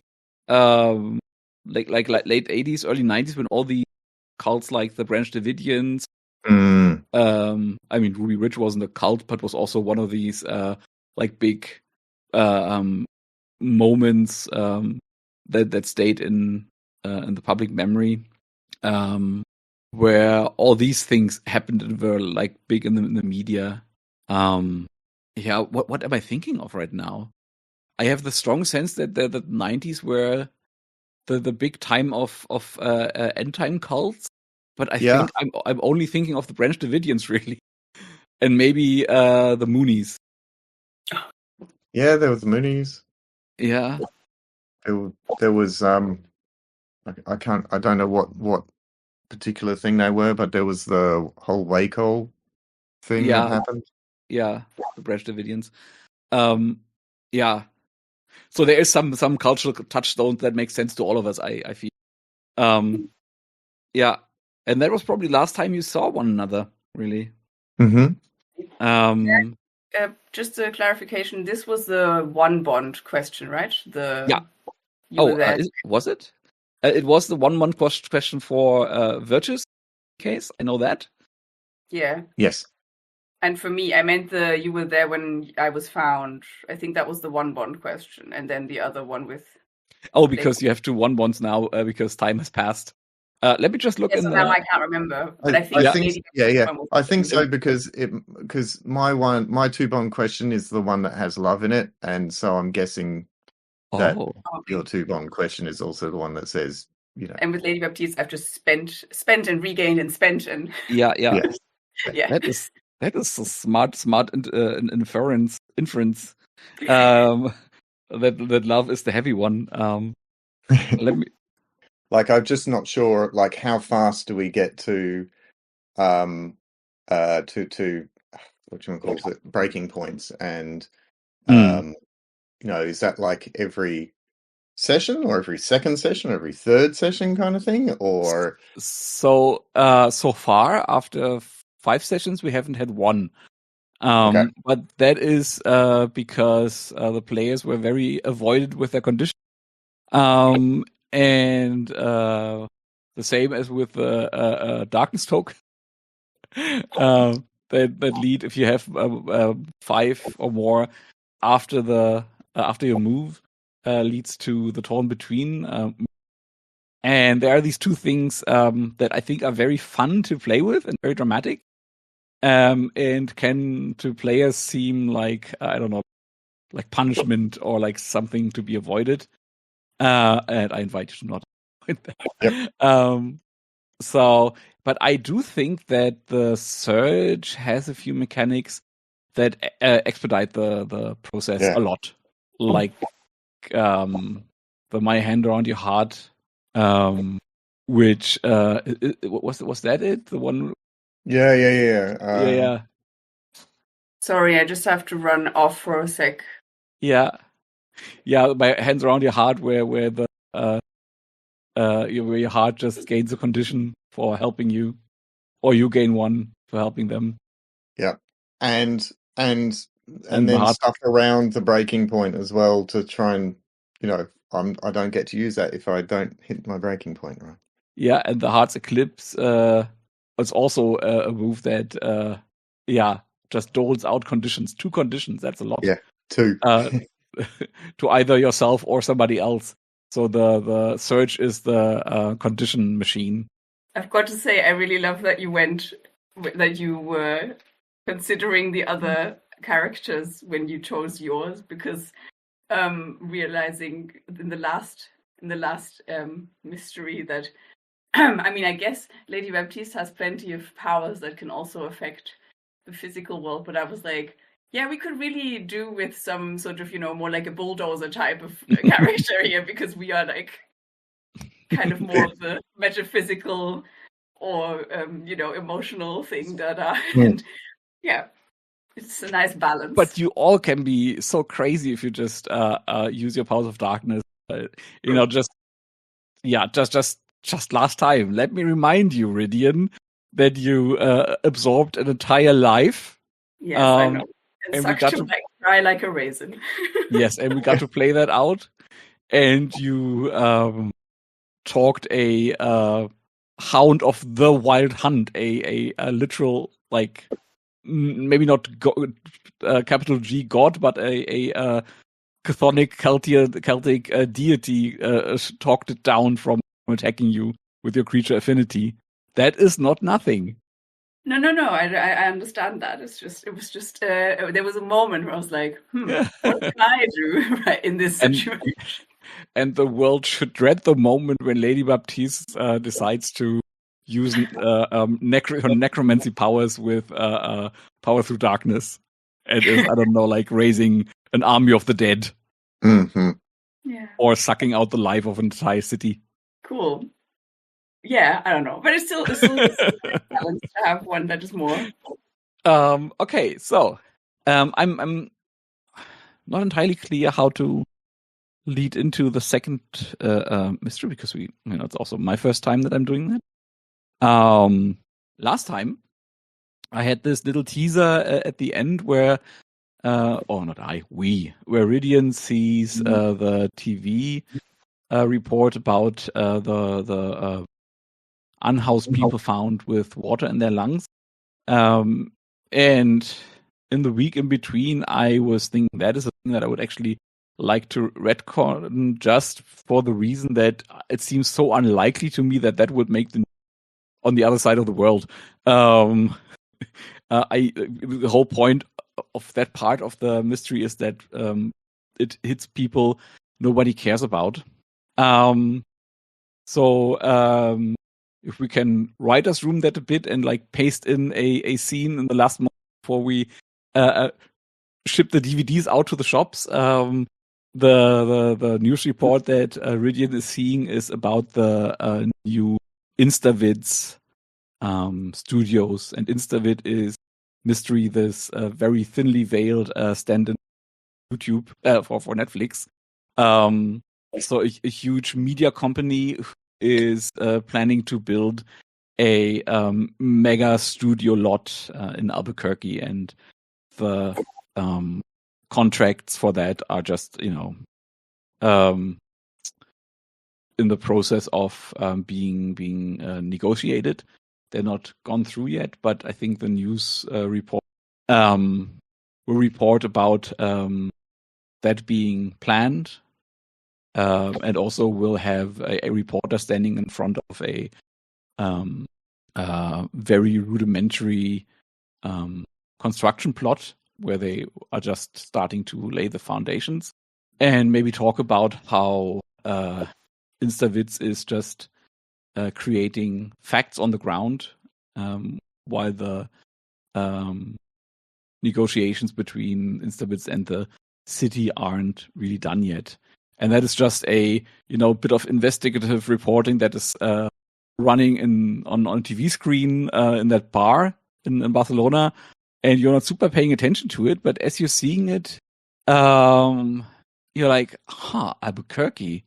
like late 80s, early 90s, when all the cults like the Branch Davidians. I mean, Ruby Ridge wasn't a cult, but was also one of these like big moments that stayed in the public memory, where all these things happened and were like big in the media. Yeah, what am I thinking of right now? I have the strong sense that the 90s were the big time of end time cults, but I think I'm only thinking of the Branch Davidians really, and maybe the Moonies. Yeah, there was the Moonies. Yeah, there was I don't know what particular thing they were, but there was the whole Waco thing that happened. Yeah, the Branch Davidians. Yeah. So there is some cultural touchstones that make sense to all of us, I feel. Yeah. And that was probably last time you saw one another, really. Mm-hmm. Just a clarification, this was the one bond question, right? Was it? It was the 1 month question for Virtus case. I know that. Yeah. Yes. And for me, I meant you were there when I was found. I think that was the one bond question, and then the other one with. Oh, because you have 2 1 bonds now because time has passed. Let me just look in now I can't remember, but I think I think so because my 2 bond question is the one that has love in it, and so I'm guessing that your 2 bond question is also the one that says, you know. And with Lady Baptiste, I've just spent and regained and spent and. Yeah. Yeah. That is a smart inference. That love is the heavy one. Let me. Like, I'm just not sure. Like, how fast do we get to what you want to call it, breaking points? And is that like every session, or every second session, or every third session kind of thing? Or so far after 5 sessions we haven't had one. But that is because the players were very avoided with their condition. And the same as with the darkness token. That lead, if you have 5 or more after your move, leads to the Torn Between. And there are these 2 things that I think are very fun to play with and very dramatic. And can to players seem like, I don't know, like punishment or like something to be avoided. And I invite you to not avoid that. Yep. But I do think that the Surge has a few mechanics that expedite the process a lot. Like the My Hand Around Your Heart, which was that it? The one. Yeah. Sorry, I just have to run off for a sec. Yeah. My Hands Around Your Heart, where the where your heart just gains a condition for helping you, or you gain one for helping them. Yeah, and then stuff around the breaking point as well to try and I don't get to use that if I don't hit my breaking point, right? Yeah, and the Heart's Eclipse is also a move that just doles out conditions. 2 conditions, that's a lot. Yeah, 2. To either yourself or somebody else. So the Surge is the condition machine. I've got to say, I really love that you were considering the other characters when you chose yours, because realizing in the last mystery that I mean, I guess Lady Baptiste has plenty of powers that can also affect the physical world, but I was like, yeah, we could really do with some sort of, more like a bulldozer type of character here, because we are like kind of more of the metaphysical or emotional thing and yeah, it's a nice balance. But you all can be so crazy if you just use your powers of darkness. Just last time, let me remind you, Rhydian, that you absorbed an entire life. Yes, I know. And we got to cry like a raisin. Yes, and we got to play that out. And you talked a hound of the wild hunt, a literal, like, maybe not capital G god, but a chthonic Celtic deity talked it down from attacking you with your creature affinity. That is not nothing. No. I understand that. It was just there was a moment where I was like, what can I do right in this situation? And the world should dread the moment when Lady Baptiste decides to use her necromancy powers with power through darkness, and is, I don't know, like raising an army of the dead, Yeah, or sucking out the life of an entire city. cool. Yeah, I don't know, but it's still a challenge to have one that is more. Okay, so I'm not entirely clear how to lead into the second mystery, because it's also my first time that I'm doing that. Last time I had this little teaser at the end where where Rhydian sees the TV report about the unhoused people found with water in their lungs. And in the week in between, I was thinking that is a thing that I would actually like to retcon, just for the reason that it seems so unlikely to me that would make the on the other side of the world. The whole point of that part of the mystery is that it hits people nobody cares about. So if we can writer's room that a bit and like paste in a scene in the last month before we ship the DVDs out to the shops. The news report that Rhydian is seeing is about the new Instavids studios, and Instavid is mystery, this very thinly veiled stand-in YouTube for Netflix. So a huge media company is planning to build a mega studio lot in Albuquerque, and the contracts for that are just in the process of being negotiated. They're not gone through yet, but I think the news report will report about that being planned, and also will have a reporter standing in front of a very rudimentary construction plot where they are just starting to lay the foundations, and maybe talk about how Instavids is just creating facts on the ground, while the negotiations between Instavids and the city aren't really done yet. And that is just a bit of investigative reporting that is running on a TV screen in that bar in Barcelona, and you're not super paying attention to it, but as you're seeing it, you're like, Albuquerque,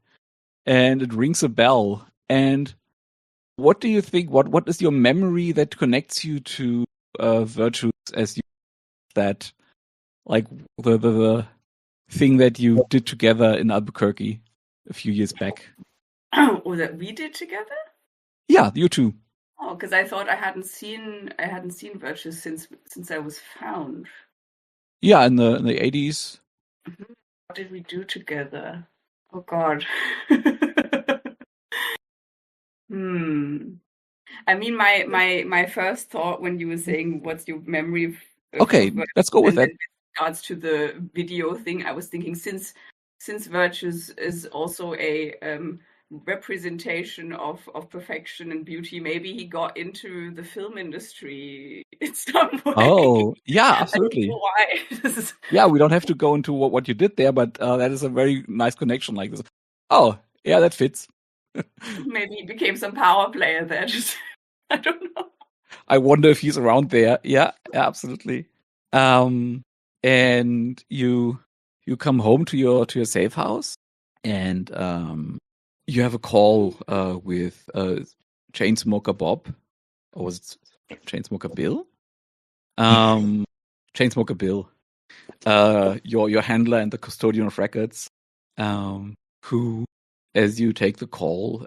and it rings a bell. And what do you think? What is your memory that connects you to Virtues as you that, like the thing that you did together in Albuquerque a few years back? Or that we did together? Yeah, you two. Oh, because I thought I hadn't seen Virtues since I was found. Yeah, in the 80s. Mm-hmm. What did we do together? Oh God. I mean, my first thought when you were saying what's your memory of let's go with that. In regards to the video thing, I was thinking since Virtues is also a representation of perfection and beauty, maybe he got into the film industry in some way. Oh, yeah, absolutely. Why? Yeah, we don't have to go into what you did there, but that is a very nice connection like this. Oh, yeah, that fits. Maybe he became some power player there. Just I don't know. I wonder if he's around there. Yeah, absolutely. And you come home to your safe house, and you have a call with Chainsmoker Bob, or was it Chainsmoker Bill? Chainsmoker Bill, your handler and the custodian of records, who, as you take the call,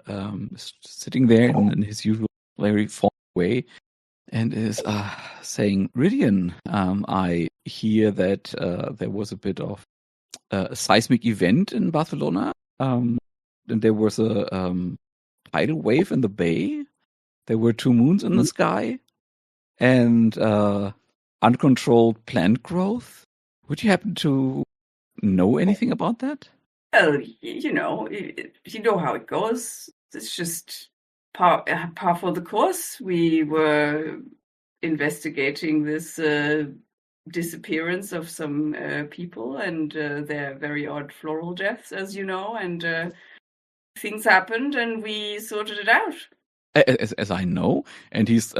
is sitting there in his usual very formal way, and is saying, "Rhydian, I hear that there was a bit of a seismic event in Barcelona, and there was a tidal wave in the bay. There were two moons in the sky, and uncontrolled plant growth. Would you happen to know anything about that? Well, you know how it goes. It's just par for the course. We were investigating this disappearance of some people and their very odd floral deaths, as you know, and things happened and we sorted it out. As I know, and he's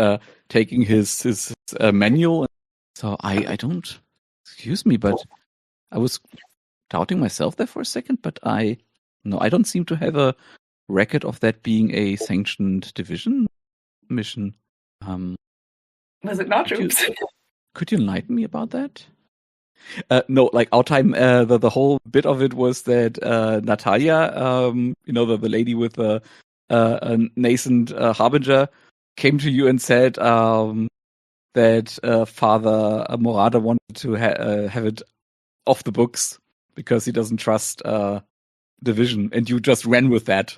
taking his manual. So I don't, excuse me, but I was doubting myself there for a second, but I don't seem to have a record of that being a sanctioned division mission. Was it not? Could you enlighten me about that? No, like our time, the whole bit of it was that Natalia, the lady with a nascent harbinger, came to you and said that Father Morada wanted to have it off the books because he doesn't trust division, and you just ran with that.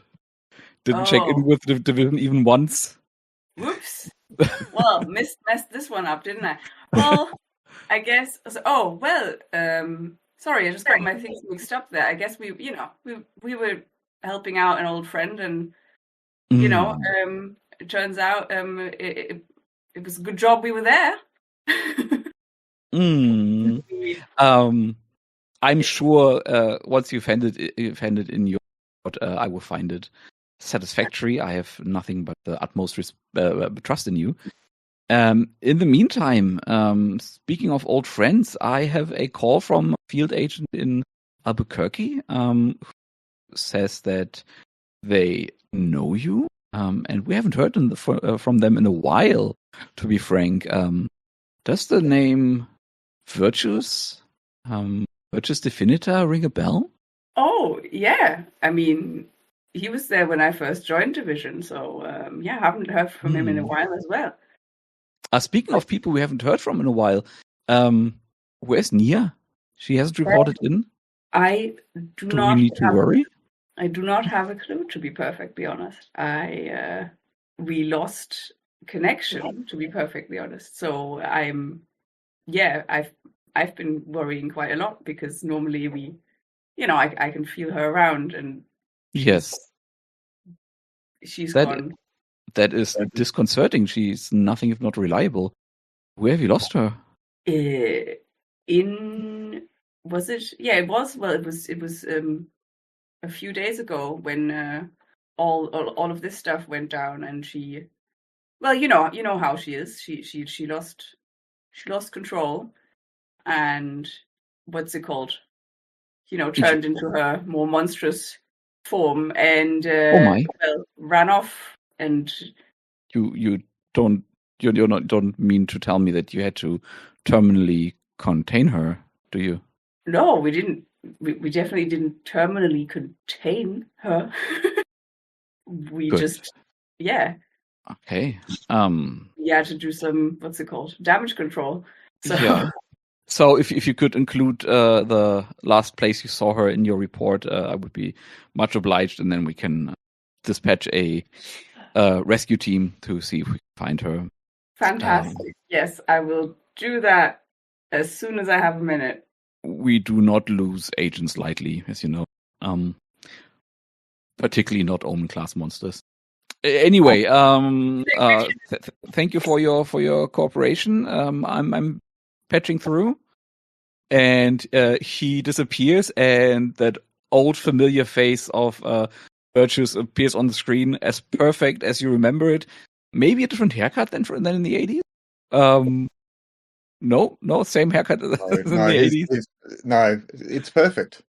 Didn't check in with the division even once. Whoops. Well, messed this one up, didn't I? Well, I guess. Sorry, I just got my things mixed up there. I guess we were helping out an old friend, and it turns out it was a good job we were there. I'm sure once you've handed it in your, I will find it satisfactory. I have nothing but the utmost trust in you. In the meantime, speaking of old friends, I have a call from a field agent in Albuquerque who says that they know you, and we haven't heard from them in a while, to be frank. Does the name Virtus Definita ring a bell? Oh, yeah. I mean, he was there when I first joined Division, so I haven't heard from him in a while as well. Speaking of people we haven't heard from in a while, where's Nia? She hasn't reported in. Do we need to worry? I do not have a clue, to be perfectly honest. We lost connection, to be perfectly honest. So I've been worrying quite a lot because normally I can feel her around, and yes, she's gone. That is disconcerting. She's nothing if not reliable. Where have you lost her? It was. Well, it was a few days ago when all of this stuff went down, and she. Well, you know how she is. She lost control, and what's it called? Turned into her more monstrous form, and ran off. And you don't mean to tell me that you had to terminally contain her, do you? No, we didn't. We definitely didn't terminally contain her. We Good. just, yeah. Okay. We had to do some, what's it called? Damage control. So. Yeah. So if you could include the last place you saw her in your report, I would be much obliged, and then we can dispatch a rescue team to see if we can find her. Fantastic. Yes, I will do that as soon as I have a minute. We do not lose agents lightly, as you know. Particularly not Omen class monsters. Anyway, thank you for your cooperation. I'm patching through, and he disappears, and that old familiar face of Virtus appears on the screen as perfect as you remember it. Maybe a different haircut than in the 80s. No, same haircut as in the 80s. No, it's perfect.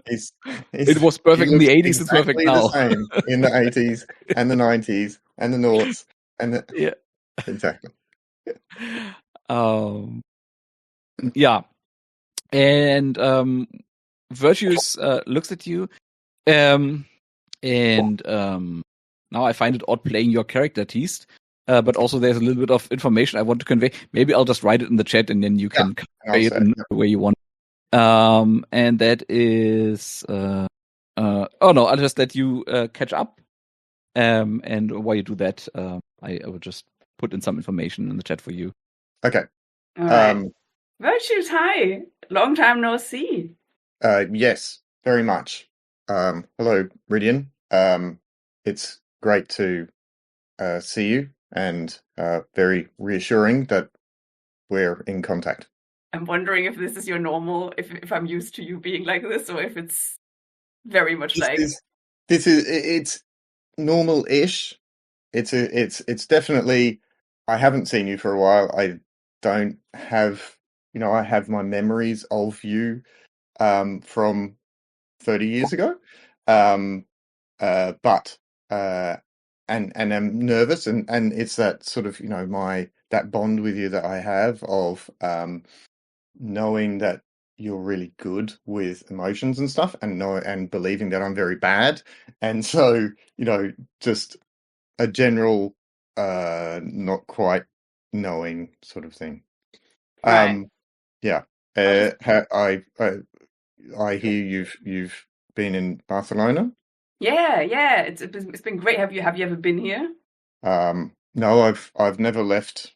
It was perfect in the 80s. It's perfect now. The same in the 80s and the 90s and the noughts and yeah, exactly. Yeah, and Virtus looks at you, and now I find it odd playing your character, Teased. But also there's a little bit of information I want to convey. Maybe I'll just write it in the chat and then you can convey it in the way you want. And that is I'll just let you catch up. And while you do that, I will just put in some information in the chat for you. Okay. All right. Virtues, hi. Long time no see. Yes, very much. Hello, Rhydian. It's great to see you, and very reassuring that we're in contact. I'm wondering if this is your normal, if I'm used to you being like this, or if it's very much It's normal-ish. It's definitely. I haven't seen you for a while. I don't have, I have my memories of you from 30 years ago. But and I'm nervous, and it's that sort of, that bond with you that I have of knowing that you're really good with emotions and stuff, and believing that I'm very bad, and so just a general not quite knowing sort of thing. right. Yeah. I hear you've been in Barcelona. Yeah. It's been great. Have you ever been here? No, I've never left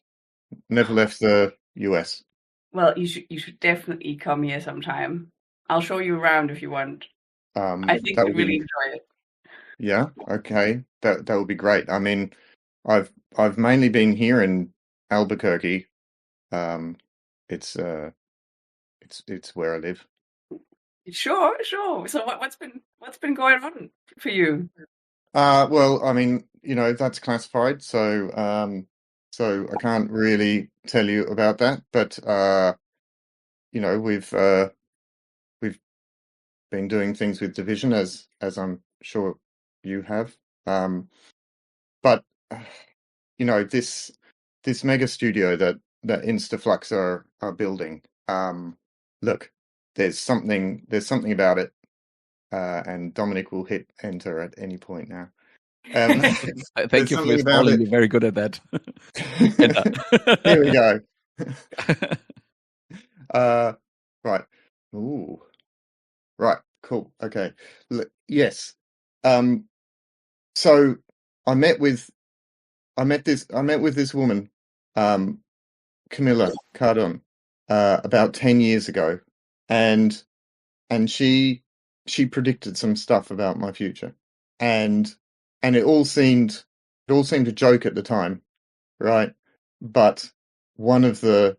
the US. Well, you should definitely come here sometime. I'll show you around if you want. I think That you'd would really be, enjoy it. yeah, okay. That would be great. I mean, I've mainly been here in Albuquerque. It's where I live. Sure. So what's been going on for you? Well, I mean, that's classified, so I can't really tell you about that, but we've been doing things with Division, as I'm sure you have. But this mega studio that Instaflux are building. Look, there's something about it, and Dominic will hit enter at any point now. Thank you for stalling. You're very good at that. Here we go. Right. Ooh. Right. Cool. Okay. Yes. So I met with this woman, Camilla Cardon, about 10 years ago, and she predicted some stuff about my future, and it all seemed a joke at the time, right? But one of the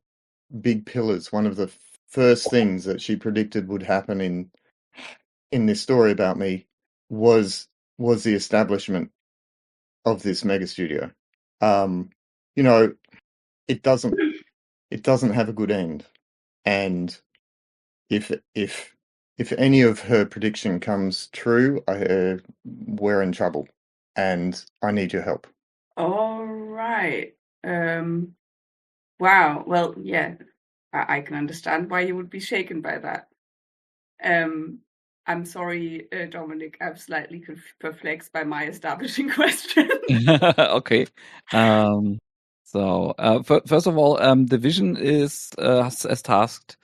big pillars, one of the first things that she predicted would happen in this story about me was the establishment of this mega studio. You know, it doesn't have a good end, and if any of her prediction comes true, we're in trouble, and I need your help. All right. Wow. Well, yeah, I can understand why you would be shaken by that. I'm sorry, Dominic. I'm slightly perplexed by my establishing question. Okay. So first of all, Division is as tasked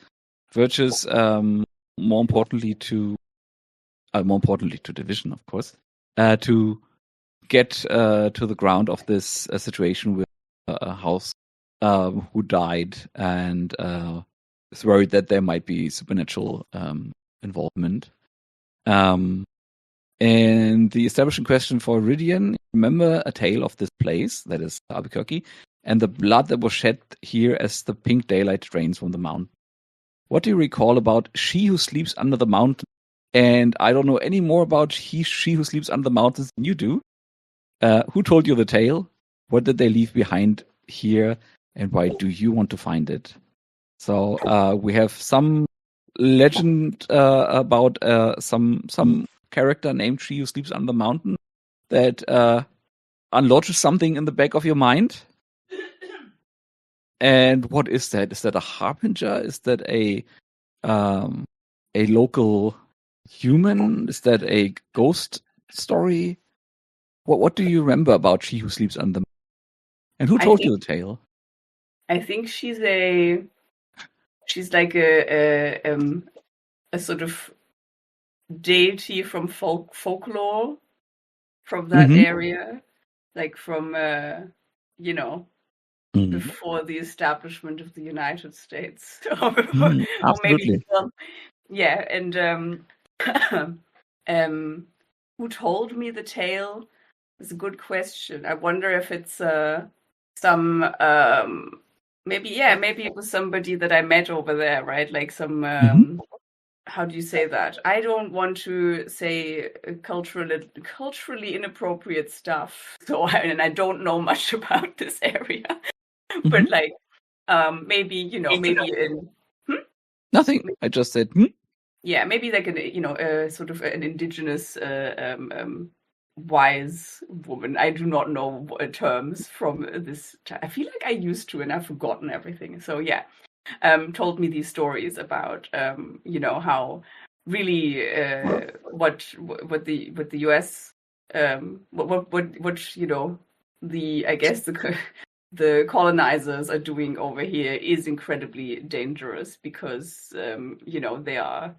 Virtues, more importantly to Division, of course, to get to the ground of this situation with a house who died, and is worried that there might be supernatural involvement. And the establishing question for Rhydian: remember a tale of this place, that is Albuquerque, and the blood that was shed here as the pink daylight drains from the mountain. What do you recall about She Who Sleeps Under the Mountain? And I don't know any more about She Who Sleeps Under the Mountains than you do. Who told you the tale? What did they leave behind here? And why do you want to find it? So we have some legend about some character named She Who Sleeps Under the Mountain that unlodges something in the back of your mind. And what is that? Is that a harbinger? Is that a local human? Is that a ghost story? What do you remember about She Who Sleeps Under the Mountain? And who told you the tale? I think she's like a sort of deity from folklore from that area, like from before the establishment of the United States, or maybe Absolutely. yeah. And who told me the tale? It's a good question. I wonder if it's some maybe it was somebody that I met over there, right? Like some how do you say that? I don't want to say culturally inappropriate stuff. So I don't know much about this area, but like maybe in nothing. I just said yeah, maybe like sort of an indigenous wise woman. I do not know terms from this. I feel like I used to, and I've forgotten everything. So yeah, told me these stories about how really what the US what the I guess the colonizers are doing over here is incredibly dangerous because they are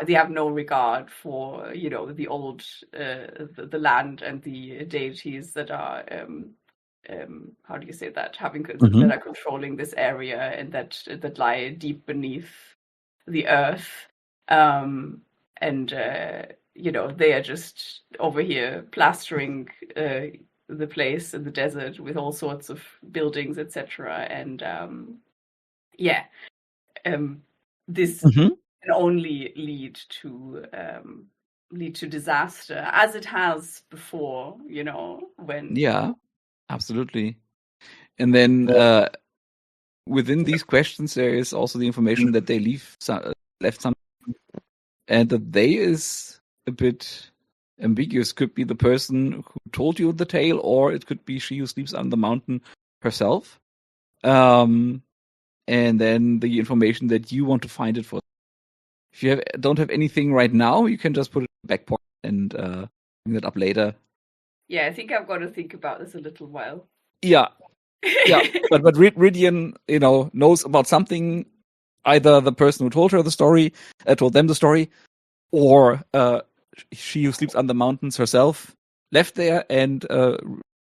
they have no regard for the old the land and the deities that are how do you say that that are controlling this area and that lie deep beneath the earth, and they are just over here plastering the place in the desert with all sorts of buildings, etc. And this can only lead to disaster, as it has before, when absolutely. And then within these questions there is also the information that they left some, and that they is a bit ambiguous. Could be the person who told you the tale, or it could be she who sleeps on the mountain herself. And then the information that you want to find it for. If you don't have anything right now, you can just put it in the back pocket and bring that up later. Yeah, I think I've got to think about this a little while. Yeah. But Rhydian, knows about something. Either the person who told them the story, or she who sleeps on the mountains herself left there, and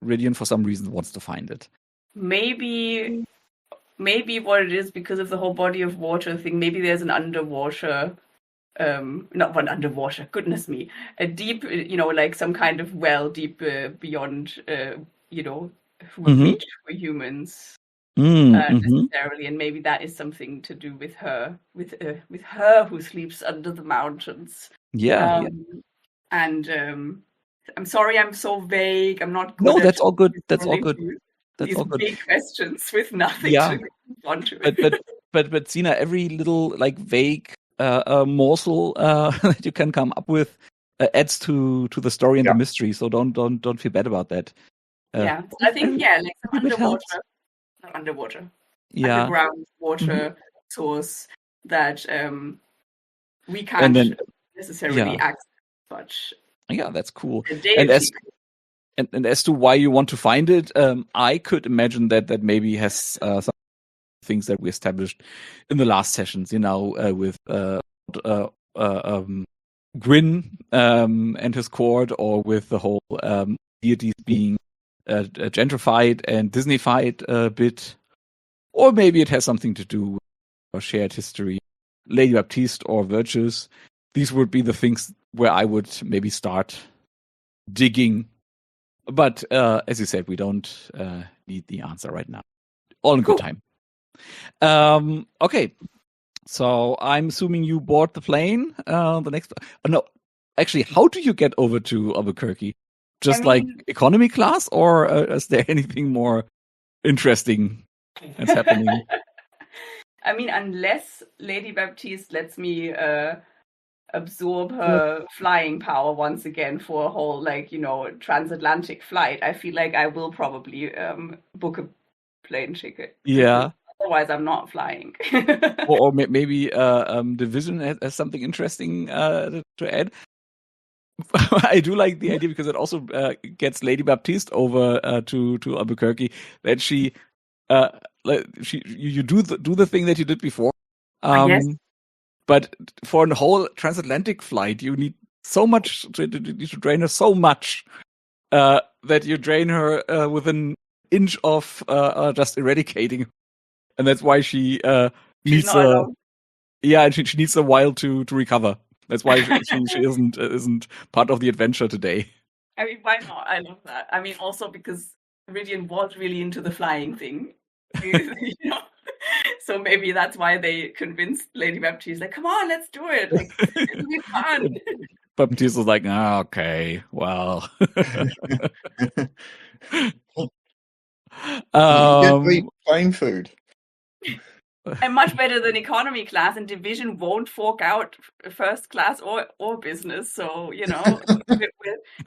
Rhydian for some reason wants to find it. Maybe what it is because of the whole body of water thing. Maybe there's an underwater, not one underwater. Goodness me, a deep, like some kind of well deep beyond, who would reach for humans necessarily, and maybe that is something to do with her, with her who sleeps under the mountains. And I'm sorry, I'm so vague. I'm not good. No, that's all good. That's all good. That's all good. Big questions with nothing to respond to. But Sina, every little like vague morsel that you can come up with adds to the story and the mystery. So don't feel bad about that. I think like some underwater, underground water source that we can't necessarily access much. Yeah, that's cool. And as to why you want to find it, I could imagine that maybe has some things that we established in the last sessions, with Gwyn and his court, or with the whole deities being gentrified and Disneyfied a bit. Or maybe it has something to do with our shared history, Lady Baptiste or Virtues. These would be the things where I would maybe start digging. But as you said, we don't need the answer right now. All in good time. Okay. So I'm assuming you board the plane. The next. No, actually, how do you get over to Albuquerque? Just like economy class, or is there anything more interesting that's happening? I mean, unless Lady Baptiste lets me absorb her flying power once again for a whole transatlantic flight, I feel like I will probably book a plane ticket. Yeah. Otherwise, I'm not flying. or maybe Division has something interesting to add. I do like the idea because it also gets Lady Baptiste over to Albuquerque. That you do the thing that you did before. Yes. But for a whole transatlantic flight, you need so much to drain her so much that you drain her within inch of just eradicating, and that's why she needs and she needs a while to recover. That's why she isn't part of the adventure today. I mean, why not? I love that. I mean, also because Rhydian was really into the flying thing, you know. So maybe that's why they convinced Lady Baptiste, like, come on, let's do it. Like, it'll be fun. Baptiste was like, okay, well. You get plain food. And much better than economy class, and Division won't fork out first class or business. So, you know,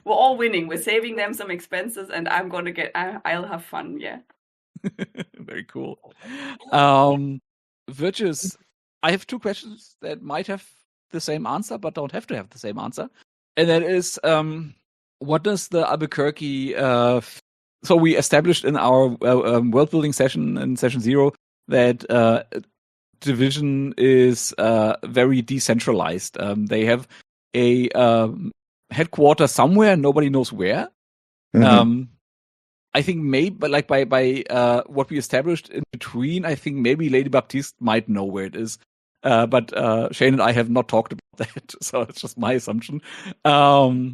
we're all winning. We're saving them some expenses, and I'll have fun. Yeah. Very cool. Virtuous, I have two questions that might have the same answer, but don't have to have the same answer. And that is, what does the Albuquerque, so we established in our world building session in session 0 that Division is very decentralized. They have a headquarters somewhere, nobody knows where. Mm-hmm. I think maybe, but like by what we established in between, I think maybe Lady Baptiste might know where it is. But Shane and I have not talked about that, so it's just my assumption. But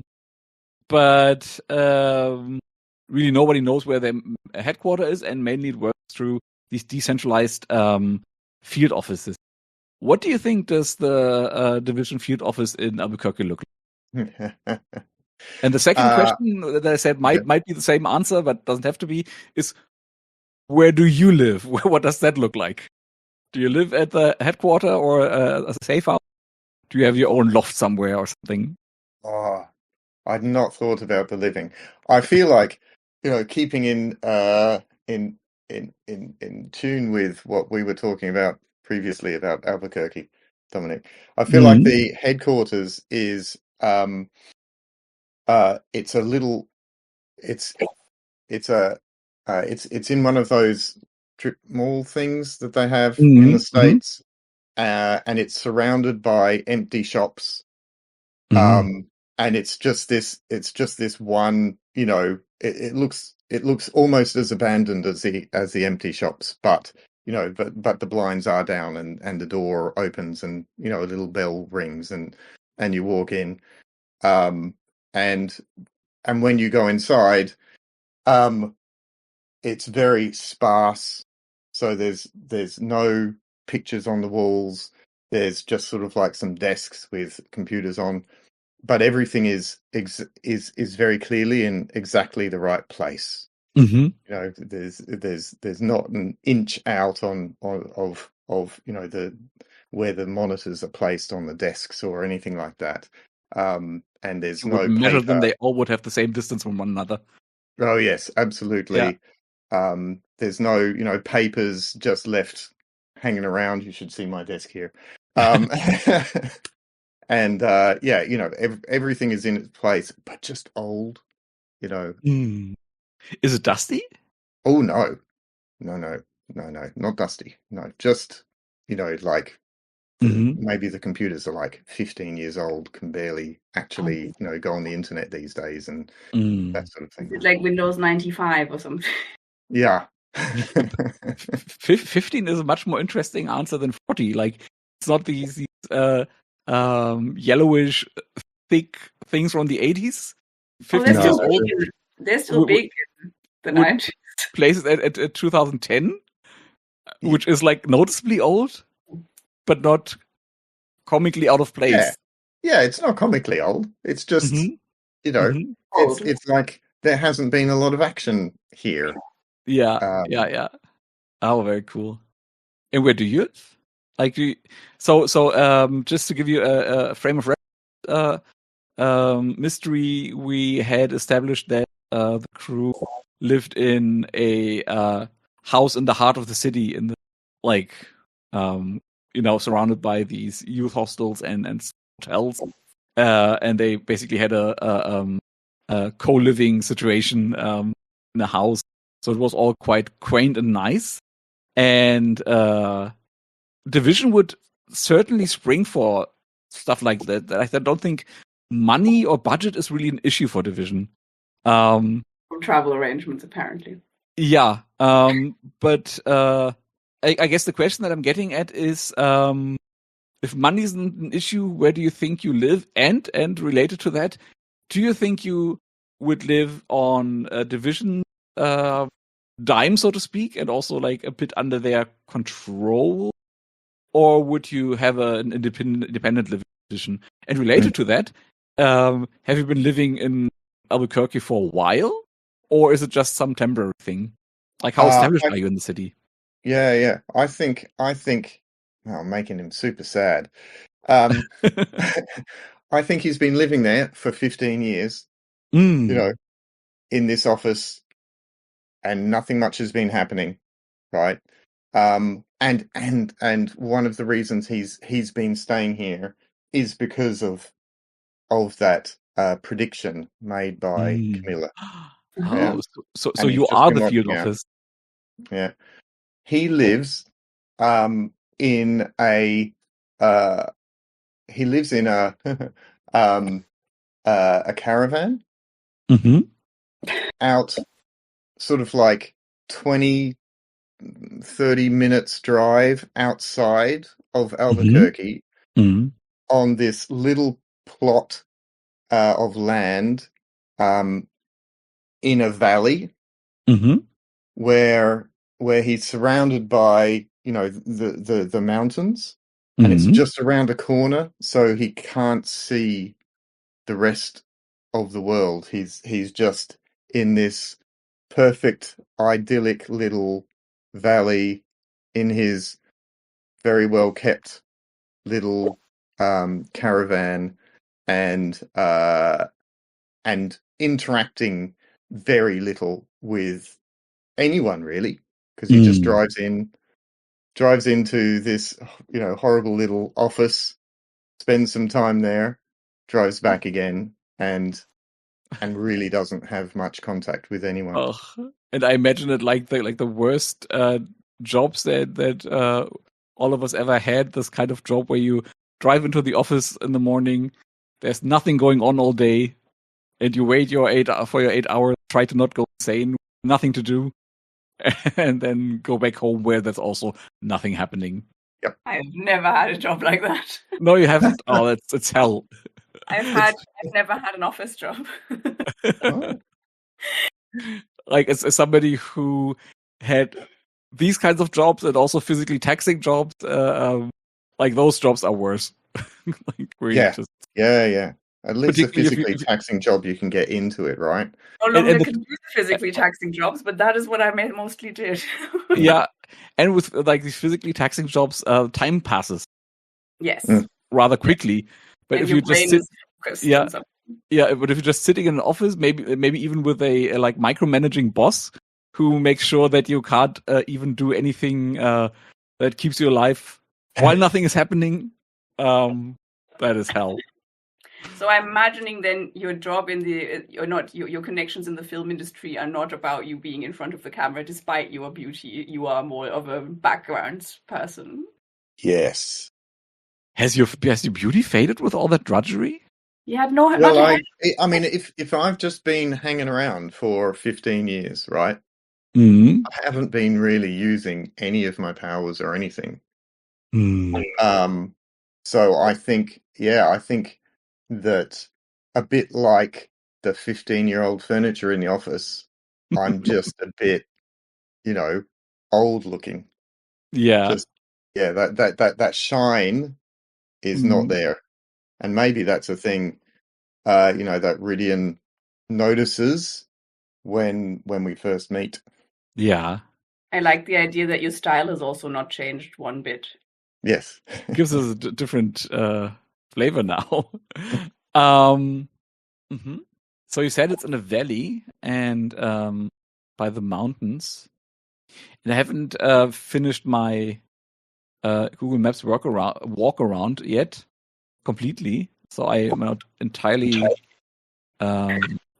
really nobody knows where their headquarters is, and mainly it works through these decentralized field offices. What do you think does the Division field office in Albuquerque look like? And the second question that I said might be the same answer, but doesn't have to be, is where do you live? What does that look like? Do you live at the headquarter or a safe house? Do you have your own loft somewhere or something? Oh, I'd not thought about the living. I feel like, you know, keeping in tune with what we were talking about previously about Albuquerque, Dominic. I feel like the headquarters is it's a little, it's in one of those strip mall things that they have in the States, and it's surrounded by empty shops, and it's just this one, you know, it looks almost as abandoned as the empty shops, but you know, but the blinds are down and the door opens and, you know, a little bell rings and you walk in. And when you go inside, it's very sparse. So there's no pictures on the walls. There's just sort of like some desks with computers on, but everything is very clearly in exactly the right place. You know, there's not an inch out of you know, where the monitors are placed on the desks or anything like that. And there's you no would measure paper. them, they all would have the same distance from one another. Oh yes, absolutely. Yeah. There's no, you know, papers just left hanging around. You should see my desk here. And yeah, you know, everything is in its place, but just old, you know. Is it dusty? Oh no, not dusty. No, just, you know, like maybe the computers are like 15 years old, can barely actually, you know, go on the internet these days and that sort of thing. Is it like Windows 95 or something? Yeah. 15 is a much more interesting answer than 40. Like, it's not these yellowish, thick things from the 80s. 15 years old. They're still big in the 90s. Places at 2010, which is like noticeably old, but not comically out of place. Yeah, it's not comically old. It's just, you know, it's like there hasn't been a lot of action here. Yeah. Oh, very cool. And where do you live? Like, so just to give you a frame of reference, mystery, we had established that the crew lived in a house in the heart of the city, in the, like, you know, surrounded by these youth hostels and hotels, and they basically had a co-living situation in a house. So it was all quite quaint and nice. And Division would certainly spring for stuff like that. I don't think money or budget is really an issue for Division. Travel arrangements, apparently. Yeah, but I guess the question that I'm getting at is, if money isn't an issue, where do you think you live? And related to that, do you think you would live on a division dime, so to speak, and also like a bit under their control, or would you have an independent living position? And related to that, have you been living in Albuquerque for a while, or is it just some temporary thing? Like, how established are you in the city? Yeah. I think. Oh, I'm making him super sad. Um, I think he's been living there for 15 years. Mm. You know, in this office, and nothing much has been happening, right? And one of the reasons he's been staying here is because of that prediction made by Mm. Camilla. Yeah, Oh, so and he's you just are been the field watching out. office. Yeah, he lives in a he lives in a caravan Mm-hmm. out sort of like 20 30 minutes drive outside of Albuquerque Mm-hmm. on this little plot of land um, in a valley Mm-hmm. where he's surrounded by the mountains, and it's Mm-hmm. just around a corner, so he can't see the rest of the world. He's just in this perfect idyllic little valley in his very well kept little caravan, and interacting very little with anyone really, because he just Mm. drives into this horrible little office, spends some time there, drives back again, and really doesn't have much contact with anyone. Oh, and I imagine it like the worst jobs that all of us ever had. This kind of job where you drive into the office in the morning, there's nothing going on all day, and you wait for your 8 hours, try to not go insane, nothing to do, and then go back home where there's also nothing happening. Yep. I've never had a job like that. No, you haven't. Oh, it's hell. I've never had an office job. Oh. Like as somebody who had these kinds of jobs and also physically taxing jobs, like those jobs are worse. Like where you just Yeah. At least a particularly physically taxing job, you can get into it, right? No longer and can do the physically taxing jobs, but that is what I mostly did. yeah, and with like these physically taxing jobs, time passes Yes. rather quickly. But And if your you just brain sit, is focused yeah, on something. yeah, but if you're just sitting in an office, maybe even with a like micromanaging boss who makes sure that you can't even do anything that keeps you alive while nothing is happening, that is hell. So I'm imagining then your job in the your connections in the film industry are not about you being in front of the camera, despite your beauty. You are more of a background person. Yes. Has your beauty faded with all that drudgery? Yeah, no. Well, I mean, if I've just been hanging around for 15 years, right? Mm. I haven't been really using any of my powers or anything. Mm. So I think that a bit like the 15-year-old furniture in the office, I'm just a bit, old looking. Yeah. Just that shine is not there, and maybe that's a thing, that Rhydian notices when we first meet. Yeah. I like the idea that your style has also not changed one bit. Yes. Gives us a different flavor now. Mhm. So you said it's in a valley and by the mountains. And I haven't finished my Google Maps walk around yet completely. So I am not entirely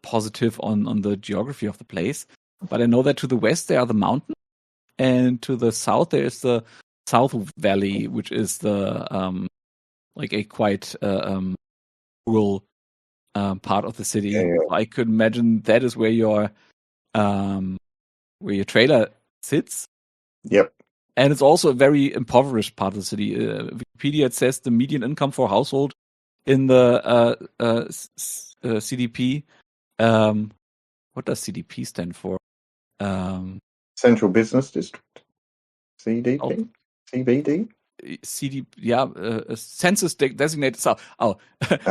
positive on the geography of the place. But I know that to the west there are the mountains, and to the south there is the South Valley, which is the like a quite rural part of the city. Yeah. I could imagine that is where your where your trailer sits. Yep. And it's also a very impoverished part of the city. Wikipedia, it says the median income for a household in the CDP. What does CDP stand for? Central Business District. CDP? Oh. CBD? Census designated South.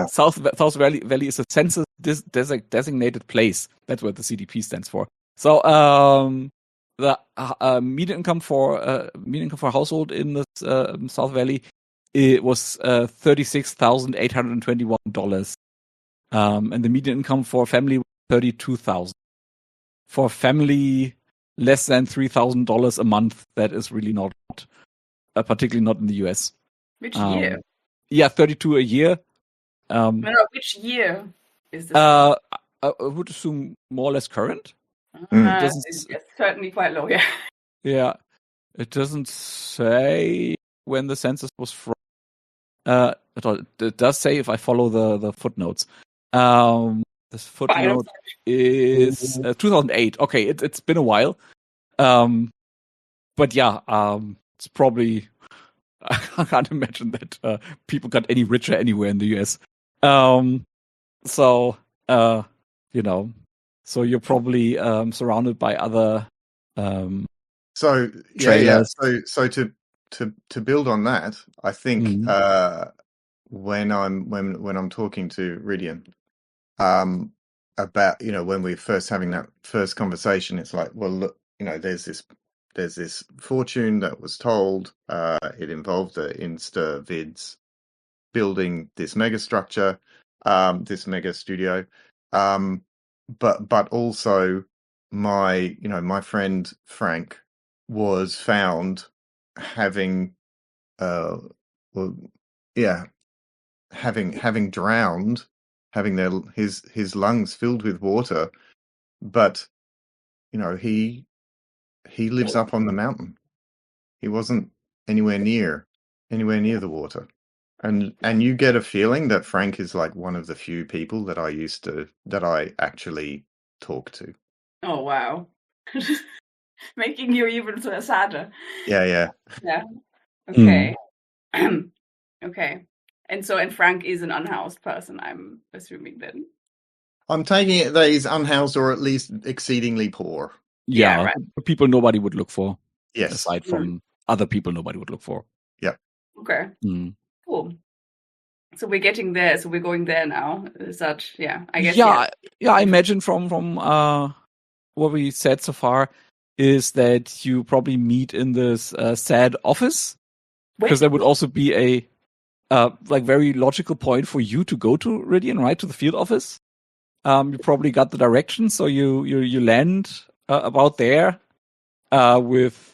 South Valley is a census designated place. That's what the CDP stands for. So the median income for a household in the South Valley, it was $36,821, and the median income for a family was $32,000. For a family less than $3,000 a month, that is really not. Particularly not in the US. Which year? Yeah, 32 a year. Which year is this? I would assume more or less current. It's certainly quite low, yeah. Yeah, it doesn't say when the census was from. It does say if I follow the footnotes. This footnote is 2008. Okay, it's been a while. But yeah, it's probably, I can't imagine that people got any richer anywhere in the US. So you're probably surrounded by other trailers. So to build on that, I think when I'm talking to Rhydian about when we're first having that first conversation, it's like, well, look, there's this fortune that was told. It involved the InstaVids building this mega structure, this mega studio. But also my friend Frank was found having having drowned, having his lungs filled with water, but he lives up on the mountain. He wasn't anywhere near the water. And you get a feeling that Frank is like one of the few people that I actually talk to. Oh, wow. Making you even sadder. Yeah. Yeah. Okay. Okay. And Frank is an unhoused person, I'm assuming then. I'm taking it that he's unhoused or at least exceedingly poor. Yeah, right. People nobody would look for. Yes. Aside from other people nobody would look for. Yeah. Okay. Cool. So we're getting there. So we're going there now. Is that, I guess. Yeah, I imagine from what we said so far is that you probably meet in this sad office. Because there would also be a very logical point for you to go to Rhydian, right? To the field office. You probably got the directions, so you land about there with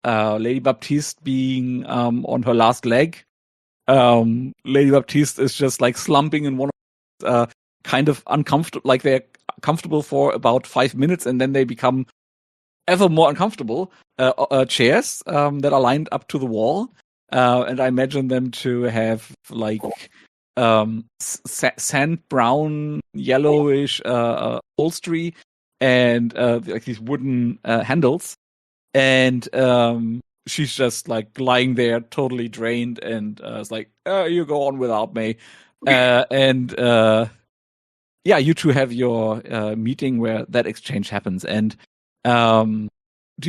Lady Baptiste being on her last leg. Lady Baptiste is just like slumping in one of kind of uncomfortable, like they're comfortable for about 5 minutes and then they become ever more uncomfortable chairs that are lined up to the wall. And I imagine them to have like sand brown, yellowish upholstery and like these wooden handles. And she's just like lying there totally drained and it's like, you go on without me. You two have your meeting where that exchange happens. And do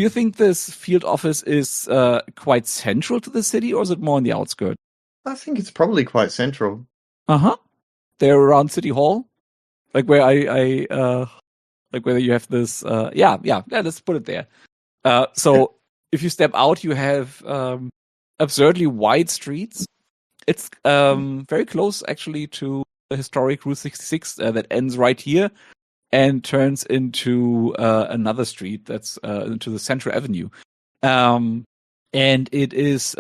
you think this field office is quite central to the city or is it more on the outskirts? I think it's probably quite central. They're around City Hall, like where I like where you have this. Let's put it there. So if you step out, you have absurdly wide streets. It's very close actually to the historic Route 66 that ends right here and turns into another street that's into the Central Avenue. And it is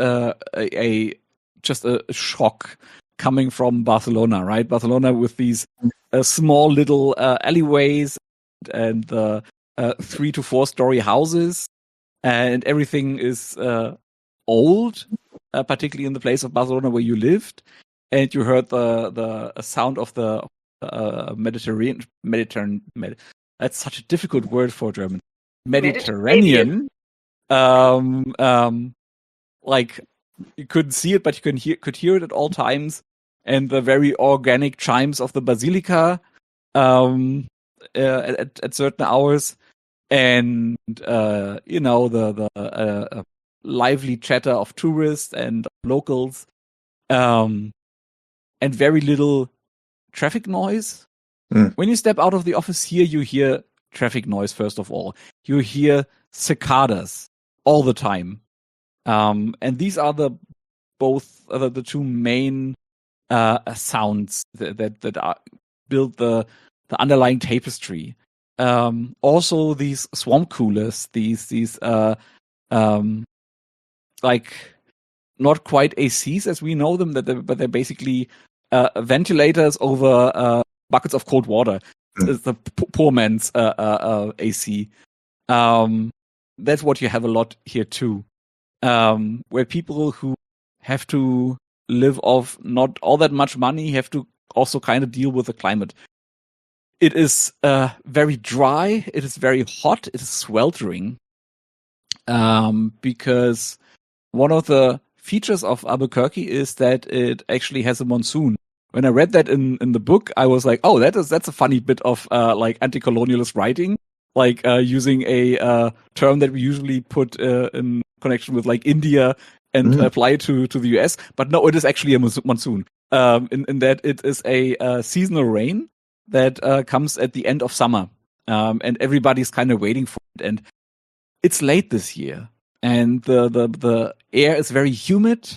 just a shock coming from Barcelona, right? Barcelona with these small little alleyways and the 3 to 4 story houses, and everything is old, particularly in the place of Barcelona where you lived, and you heard the sound of the Mediterranean. That's such a difficult word for German. Mediterranean. Like you couldn't see it, but you could hear it at all times, and the very organic chimes of the basilica at certain hours, and the lively chatter of tourists and locals, and very little traffic noise. When you step out of the office here, you hear traffic noise first of all. You hear cicadas all the time. And these are the two main sounds that build the underlying tapestry. Also, these swamp coolers, these like not quite ACs as we know them, but they're basically ventilators over buckets of cold water. It's the poor man's AC. That's what you have a lot here too. Where people who have to live off not all that much money have to also kind of deal with the climate. It is very dry. It is very hot. It is sweltering. Because one of the features of Albuquerque is that it actually has a monsoon. When I read that in the book, I was like, oh, that's a funny bit of like anti-colonialist writing, like using a term that we usually put in connection with like India and apply it to the US. But no, it is actually a monsoon. In that it is a seasonal rain that comes at the end of summer, and everybody's kind of waiting for it. And it's late this year, and the air is very humid.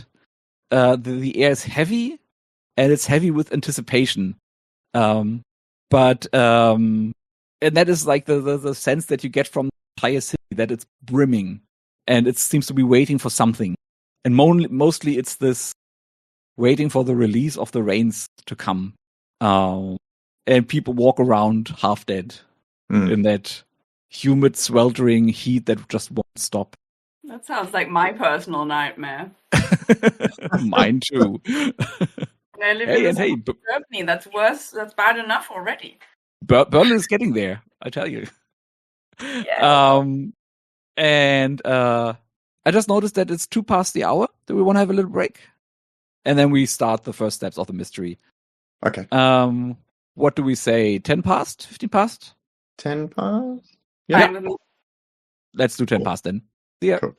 The air is heavy, and it's heavy with anticipation. And that is like the sense that you get from the entire city, that it's brimming, and it seems to be waiting for something. And mostly it's this waiting for the release of the rains to come. And people walk around half dead in that humid, sweltering heat that just won't stop. That sounds like my personal nightmare. Mine too. I live in Germany. That's worse. That's bad enough already. Berlin is getting there, I tell you. Yeah. And I just noticed that it's 2 past the hour. Do we want to have a little break? And then we start the first steps of the mystery. Okay. What do we say? 10 past? 15 past? 10 past? Yeah. Let's do 10 past then. Yeah. Cool.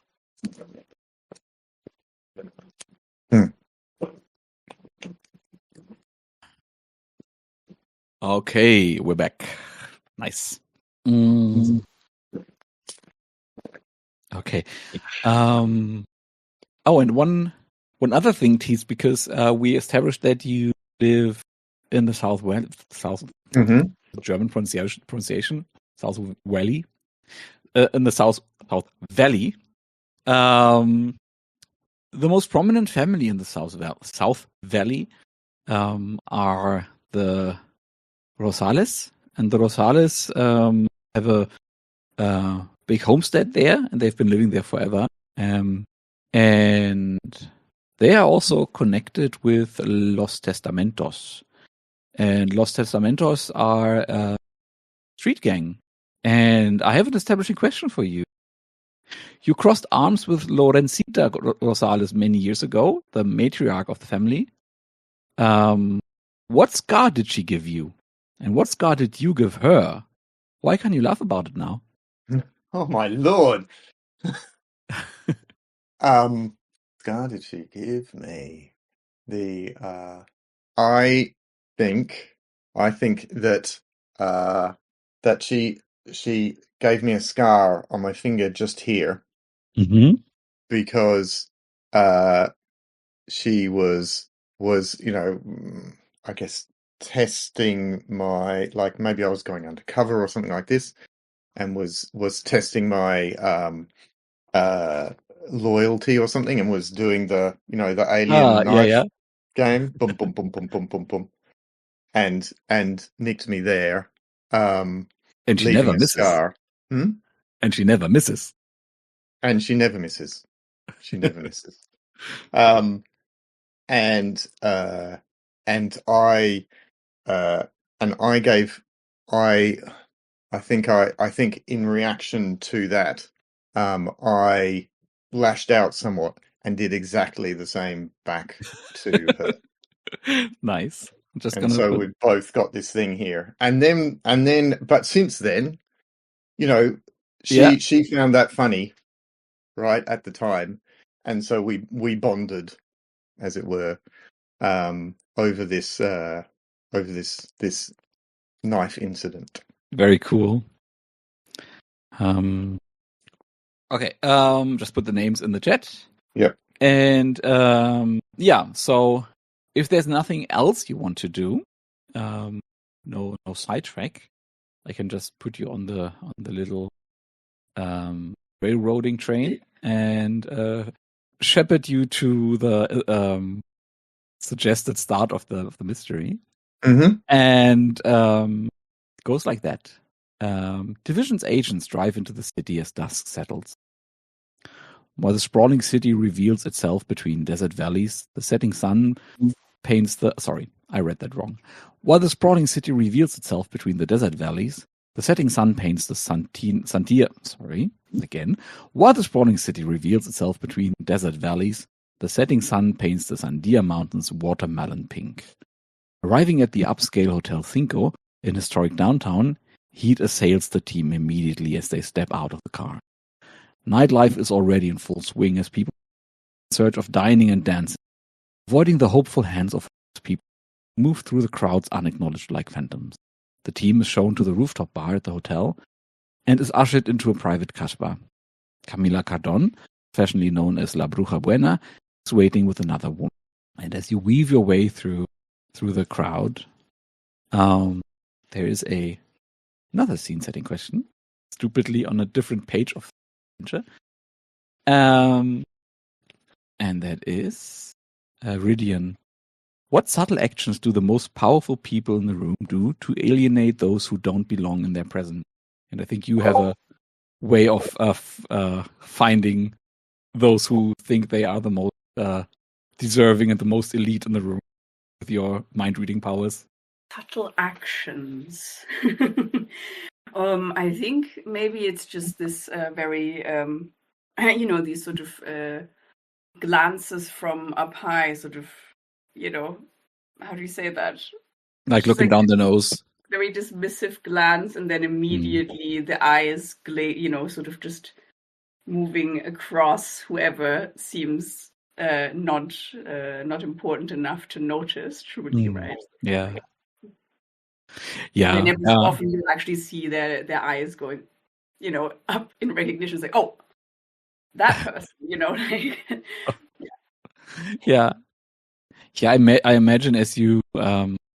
Okay, we're back. Nice. Okay. Oh, and one other thing, Tease, because we established that you live in the South German pronunciation, South Valley, in the South Valley. The most prominent family in the South Valley are the Rosales, and the Rosales have a big homestead there, and they've been living there forever. And they are also connected with Los Testamentos. And Los Testamentos are a street gang. And I have an establishing question for you. You crossed arms with Lorencita Rosales many years ago, the matriarch of the family. What scar did she give you? And what scar did you give her? Why can't you laugh about it now? Oh my lord! Scar did she give me? I think that that she gave me a scar on my finger just here, because she was I guess testing my, like, maybe I was going undercover or something like this, and was testing my loyalty or something, and was doing the the alien knife game, boom boom boom boom boom boom boom, and nicked me there, and she leaving never misses. Scar. And she never misses. And she never misses. She never misses. I think in reaction to that, I lashed out somewhat and did exactly the same back to her. Nice. I'm just And gonna so put. we've both got this thing here. But since then, you know, Yeah, she found that funny, right, at the time. And so we bonded, as it were, over this knife incident. very cool. Okay, just put the names in the chat. Yep. And yeah, so if there's nothing else you want to do, no sidetrack, I can just put you on the little railroading train and shepherd you to the suggested start of the mystery. Mm-hmm. And it goes like that. Division's agents drive into the city as dusk settles. While the sprawling city reveals itself between desert valleys, the setting sun paints the... Sorry, I read that wrong. While the sprawling city reveals itself between the desert valleys, the setting sun paints the While the sprawling city reveals itself between desert valleys, the setting sun paints the Sandia Mountains watermelon pink. Arriving at the upscale Hotel Cinco in historic downtown, heat assails the team immediately as they step out of the car. Nightlife is already in full swing as people in search of dining and dancing, avoiding the hopeful hands of people who move through the crowds unacknowledged like phantoms. The team is shown to the rooftop bar at the hotel and is ushered into a private casbah. Camila Cardon, fashionably known as La Bruja Buena, is waiting with another woman. And as you weave your way through the crowd, there is another scene setting question, stupidly on a different page of and that is Rhydian. What subtle actions do the most powerful people in the room do to alienate those who don't belong in their presence? And I think you have a way of finding those who think they are the most deserving and the most elite in the room with your mind reading powers. Subtle actions. I think maybe it's just this very, these sort of glances from up high, sort of, how do you say that? Like looking down the nose. Very dismissive glance, and then immediately the eyes, sort of just moving across whoever seems not important enough to notice. Truly, right? Yeah. Yeah. And then often you actually see their eyes going, up in recognition. It's like, oh, that person, like. Yeah. Yeah, I imagine as you the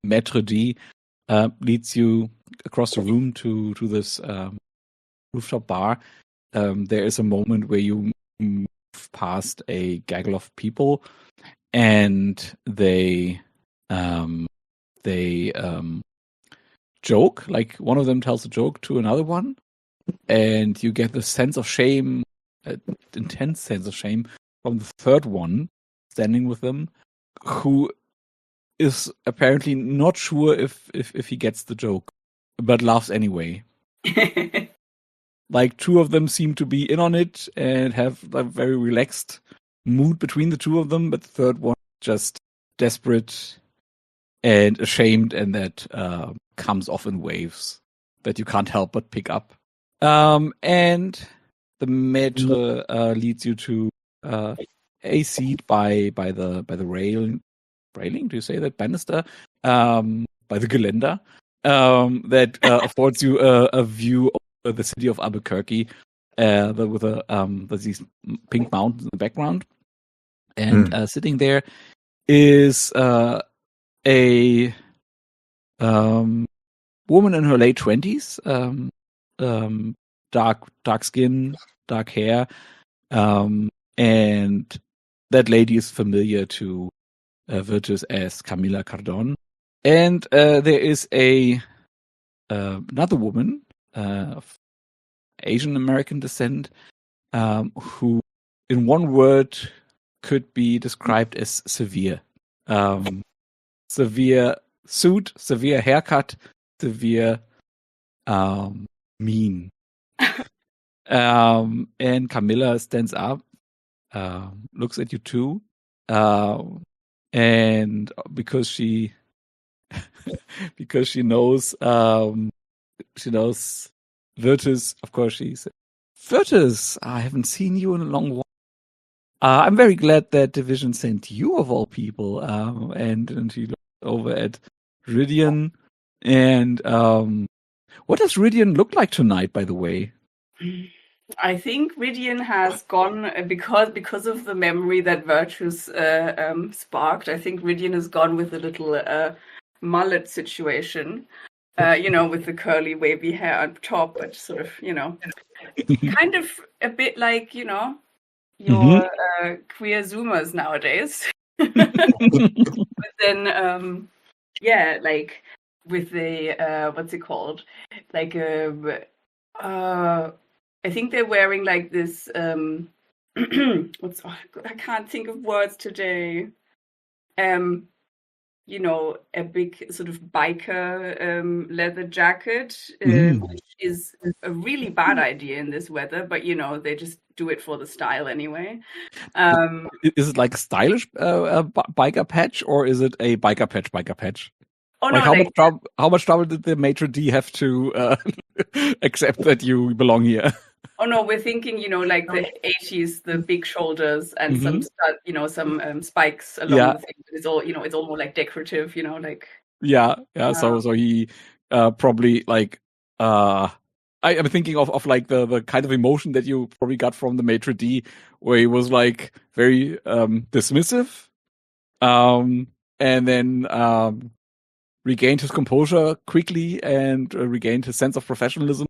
Maître D leads you across the room to this rooftop bar. There is a moment where you move past a gaggle of people, and they joke. Like one of them tells a joke to another one, and you get the sense of shame, intense sense of shame from the third one standing with them, who is apparently not sure if he gets the joke, but laughs anyway. Like two of them seem to be in on it and have a very relaxed mood between the two of them, but the third one just desperate and ashamed, and that comes off in waves that you can't help but pick up. And the maître leads you to a seat by the railing. Do you say that? Banister? By the geländer that affords you a view of the city of Albuquerque with these pink mountains in the background. And sitting there is a woman in her late 20s, dark skin, dark hair, and that lady is familiar to Virtus as Camila Cardon. And there is another woman of Asian American descent who, in one word, could be described as severe. Severe suit, severe haircut, severe mean. And Camilla stands up, looks at you too, and because she knows Virtus, of course she says, Virtus, I haven't seen you in a long while. I'm very glad that Division sent you of all people. And she looked over at Rhydian. And what does Rhydian look like tonight, by the way? I think Rhydian has gone because of the memory that Virtus sparked. I think Rhydian has gone with a little mullet situation. With the curly, wavy hair on top, but sort of, kind of a bit like, your queer Zoomers nowadays. But then, like with the, what's it called? Like, I think they're wearing like this, I can't think of words today. A big sort of biker leather jacket, which is a really bad idea in this weather, but they just do it for the style anyway. Is it like a stylish biker patch, or is it a biker patch? Oh like no! How much trouble did the maitre d' have to accept that you belong here? Oh no, we're thinking, like the 80s, the big shoulders and some spikes along the thing. It's all, it's all more like decorative, like. Yeah. So he probably like I'm thinking of like the kind of emotion that you probably got from the maitre d', where he was like very dismissive, and then regained his composure quickly and regained his sense of professionalism,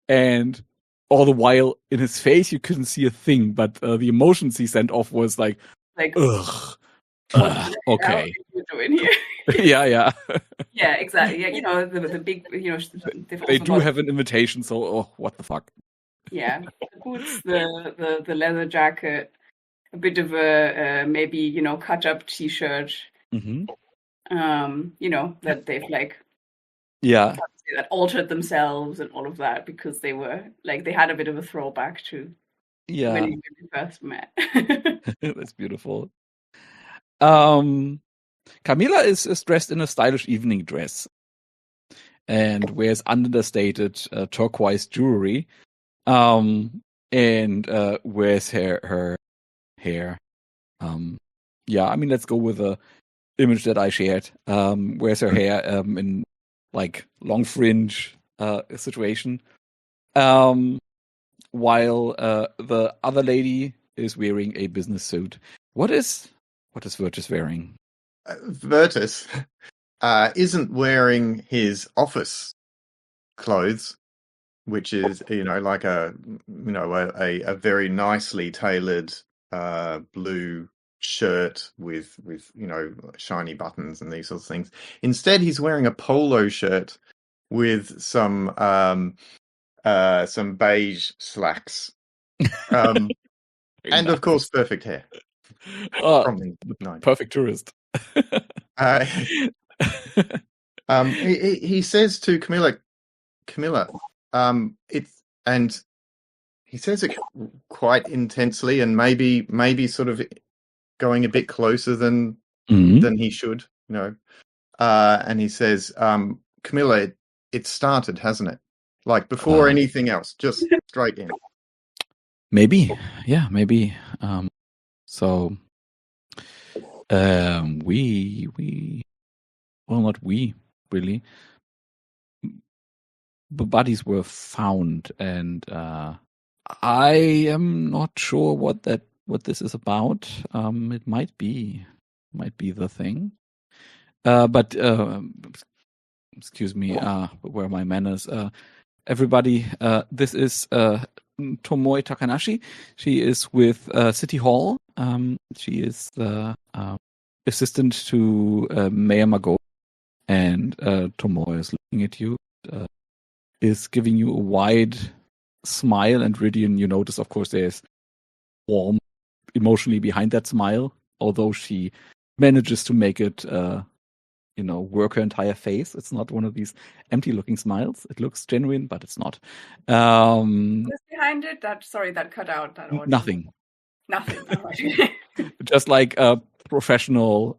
and all the while in his face you couldn't see a thing, but the emotions he sent off was like ugh. What okay. What are you doing here? Yeah. Yeah, exactly. Yeah, the big, they do have an invitation, so what the fuck? Yeah, the boots, the leather jacket, a bit of a maybe cut up t-shirt. That they've like that altered themselves and all of that, because they were like they had a bit of a throwback to when we first met. That's beautiful. Camilla is dressed in a stylish evening dress and wears understated turquoise jewelry, and wears her hair. Let's go with the image that I shared. Wears her hair in like long fringe situation, while the other lady is wearing a business suit. What is Virtus wearing? Virtus isn't wearing his office clothes, which is like a very nicely tailored blue shirt with shiny buttons and these sorts of things. Instead, he's wearing a polo shirt with some beige slacks, and nice. Of course, perfect hair. Perfect tourist. He says to Camilla, and he says it quite intensely, and maybe sort of going a bit closer than he should, and he says, Camilla, it started, hasn't it? Like before anything else, just straight in. Maybe. So not we really. The bodies were found, and I am not sure what this is about. It might be the thing. But excuse me. Where are my manners? Everybody, this is Tomoe Takanashi. She is with City Hall. She is the assistant to Mayor Mago, and Tomoe is looking at you, is giving you a wide smile, and Rhydian, you notice, of course, there's warm emotionally behind that smile, although she manages to make it, work her entire face. It's not one of these empty-looking smiles. It looks genuine, but it's not. What's behind it? That cut out. That audio. Nothing. Nothing. Oh, okay. Just like a professional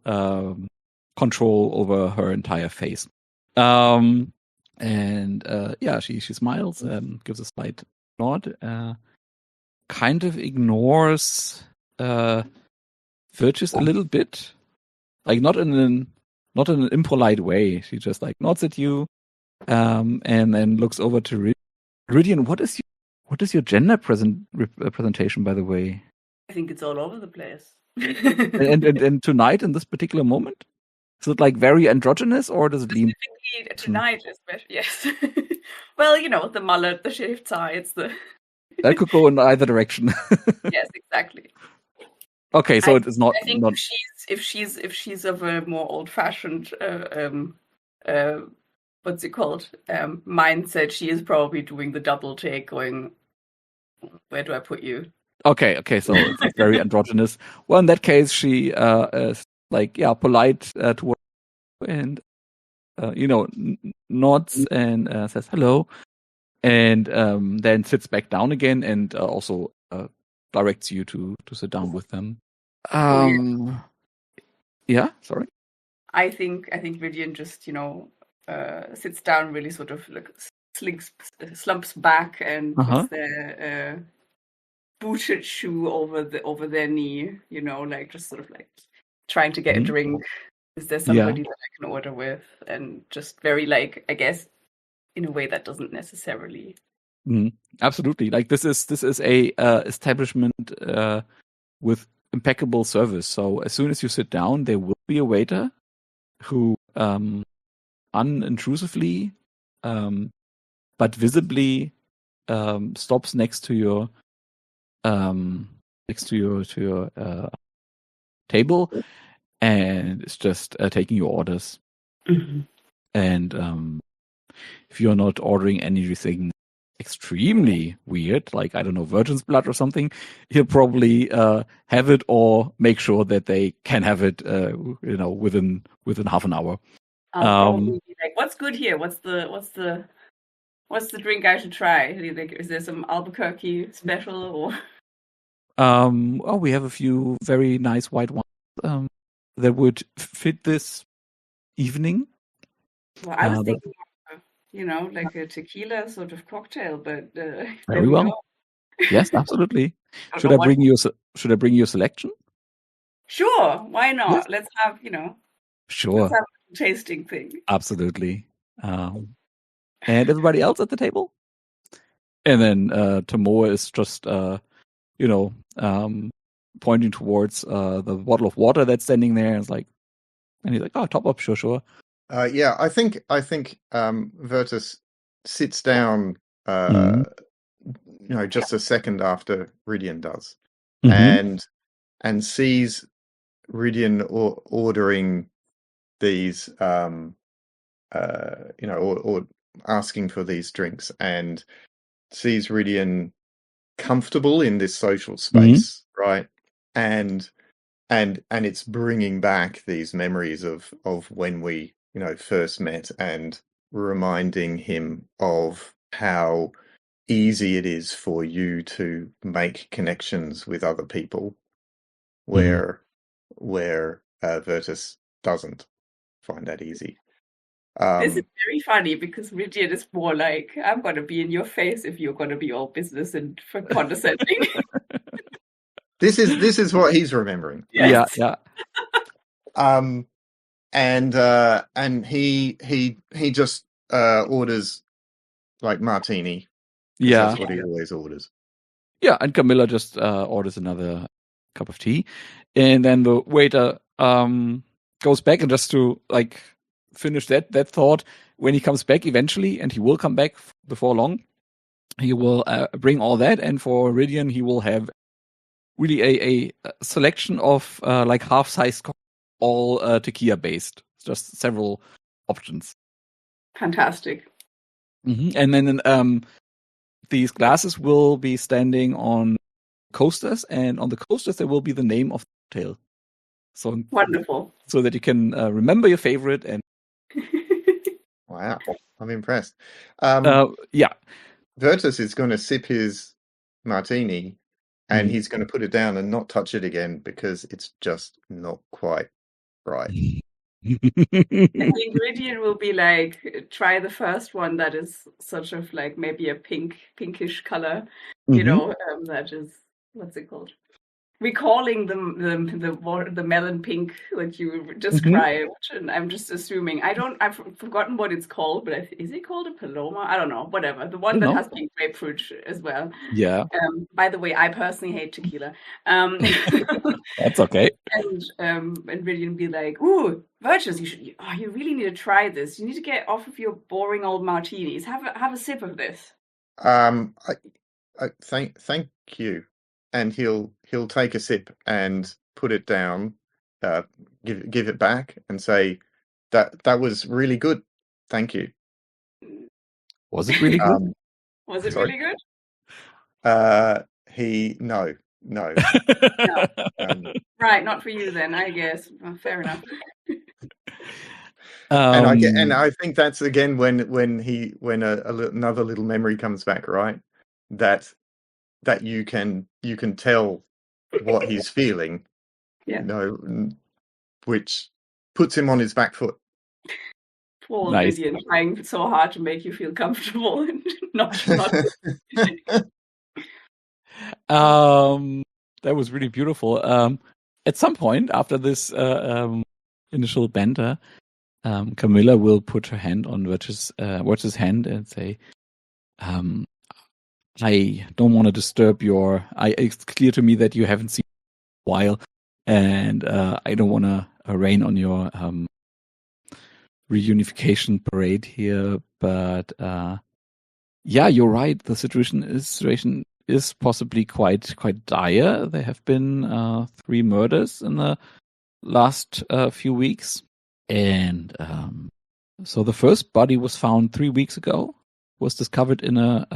control over her entire face. She smiles and gives a slight nod. Kind of ignores Virtus a little bit, like not in an impolite way. She just like nods at you, and then looks over to Rhydian. What is your gender presentation, by the way? I think it's all over the place. and tonight, in this particular moment, is it like very androgynous, or does it lean tonight? Especially, yes. Well, the mullet, the shaved sides, that could go in either direction. Yes, exactly. Okay, so it is not. I think if she's of a more old-fashioned, what's it called, mindset, she is probably doing the double take, going, "Where do I put you?" Okay, so it's very androgynous. Well, in that case, she is like polite towards and nods and says hello, and then sits back down again and also directs you to sit down with them. Yeah, sorry. I think Rhydian just sits down, really sort of like slumps back and puts their booted shoe over their knee, like just sort of like trying to get a drink. Is there somebody that I can order with? And just very like, I guess, in a way that doesn't necessarily. Absolutely, like this is a establishment with impeccable service. So as soon as you sit down, there will be a waiter who unintrusively but visibly stops next to your table and is just taking your orders. And if you're not ordering anything extremely weird, like, I don't know, virgin's blood or something, he'll probably have it or make sure that they can have it within half an hour. I'll probably be like, what's good here? What's the drink I should try? Is there some Albuquerque special or? We have a few very nice white wines that would fit this evening. Well, I was thinking, like a tequila sort of cocktail, but very well. Yes, absolutely. Should I bring you a selection? Sure, why not? Yes. Let's have Sure. Let's have a tasting thing. Absolutely. And everybody else at the table? And then Tomoe is just pointing towards the bottle of water that's standing there, and he's like, oh, top up, sure. I think Virtus sits down, just a second after Rhydian does, and sees Rhydian ordering these, or asking for these drinks, and sees Rhydian comfortable in this social space, right? And it's bringing back these memories of when we first met, and reminding him of how easy it is for you to make connections with other people, where Virtus doesn't find that easy. This is very funny because Rhydian is more like, I'm going to be in your face if you're going to be all business and condescending. This is what he's remembering. Yes. Yeah. And he just orders like martini. Yeah, that's what he always orders. Yeah, and Camilla just orders another cup of tea, and then the waiter goes back, and just to finish that thought, when he comes back eventually, and he will come back before long, he will bring all that, and for Rhydian he will have really a selection of half-sized cocktails, all tequila based, just several options. Fantastic. And then these glasses will be standing on coasters, and on the coasters there will be the name of the cocktail. So wonderful. So that you can remember your favorite and Wow, I'm impressed. Yeah. Virtus is going to sip his martini, and he's going to put it down and not touch it again because it's just not quite right. I think Rhydian will be like, try the first one that is sort of like maybe a pinkish color, you know, that is, what's it called? Recalling the melon pink that you described, and I'm just assuming I've forgotten what it's called, but is it called a Paloma? I don't know, whatever. The one that has pink grapefruit as well. Yeah. By the way, I personally hate tequila. That's okay. And Rhydian be like, "Ooh, Virtus, you really need to try this. You need to get off of your boring old martinis. Have a sip of this." Thank you. And he'll take a sip and put it down, give it back, and say that was really good. Thank you. Was it really good? Was it really good? No. No. Right, not for you then, I guess. Well, fair enough. And I think that's again when another little memory comes back, right? That you can tell what he's feeling, yeah. You know, which puts him on his back foot. Poor Rhydian, trying so hard to make you feel comfortable and not. That was really beautiful. At some point after this initial banter, Camilla will put her hand on Virtus's hand and say, I don't want to disturb it's clear to me that you haven't seen in a while, and I don't want to rain on your reunification parade here, but yeah, you're right. The situation is possibly quite dire. There have been 3 murders in the last few weeks, and so the first body was found 3 weeks ago. Was discovered in a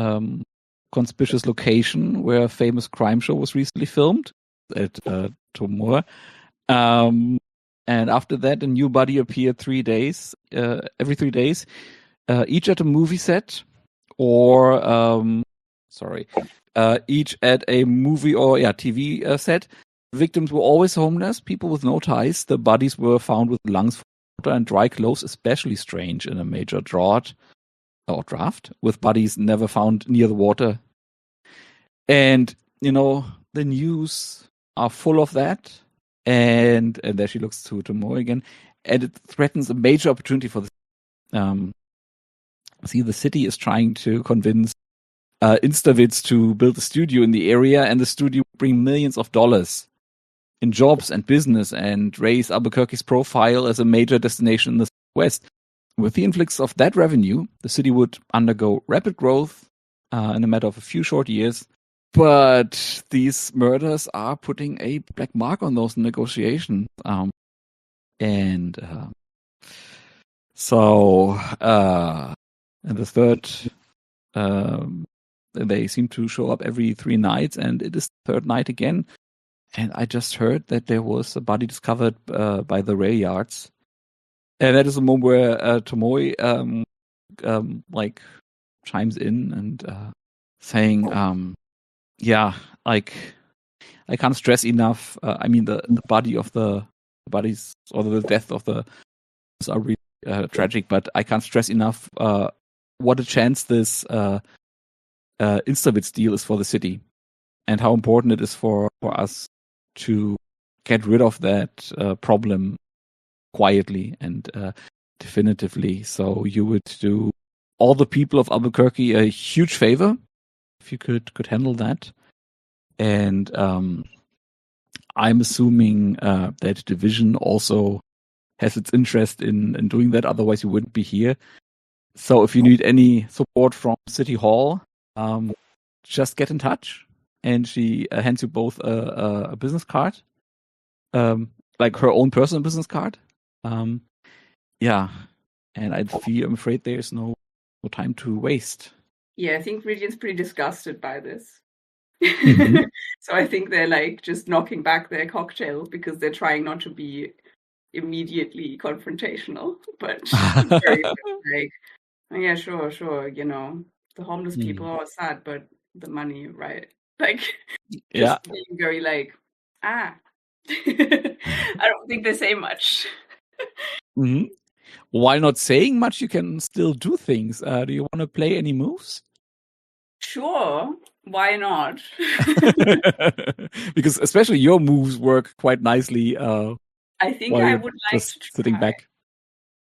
conspicuous location where a famous crime show was recently filmed at Tomor. And after that, a new body appeared every 3 days, each at a movie set or each at a movie or TV set. Victims were always homeless, people with no ties. The bodies were found with lungs full of water and dry clothes, especially strange in a major draft, with bodies never found near the water. And, the news are full of that. And there she looks to Mo again. And it threatens a major opportunity for this. The city is trying to convince Instavits to build a studio in the area, and the studio will bring millions of dollars in jobs and business and raise Albuquerque's profile as a major destination in the West. With the influx of that revenue, the city would undergo rapid growth in a matter of a few short years. But these murders are putting a black mark on those negotiations. And the third, they seem to show up every 3 nights, and it is the 3rd night again. And I just heard that there was a body discovered by the rail yards. And that is a moment where Tomoe chimes in and saying, I can't stress enough. The bodies or the death of the are really tragic, but I can't stress enough what a chance this Instavits deal is for the city, and how important it is for us to get rid of that problem quietly and definitively. So you would do all the people of Albuquerque a huge favor if you could handle that. And I'm assuming that division also has its interest in doing that. Otherwise, you wouldn't be here. So if you need any support from City Hall, just get in touch. And she hands you both a business card, like her own personal business card. And I'm afraid there's no time to waste. Yeah, I think Rhydian's pretty disgusted by this. Mm-hmm. So I think they're just knocking back their cocktail because they're trying not to be, immediately confrontational, but very much like, "Oh, yeah, sure, you know, the homeless people are sad, but the money, right?" Like, Yeah. just being very like, I don't think they say much. Mm-hmm. While not saying much, you can still do things. Do you want to play any moves? Sure, why not? Because especially your moves work quite nicely I think while I you're would like just to sitting try. back.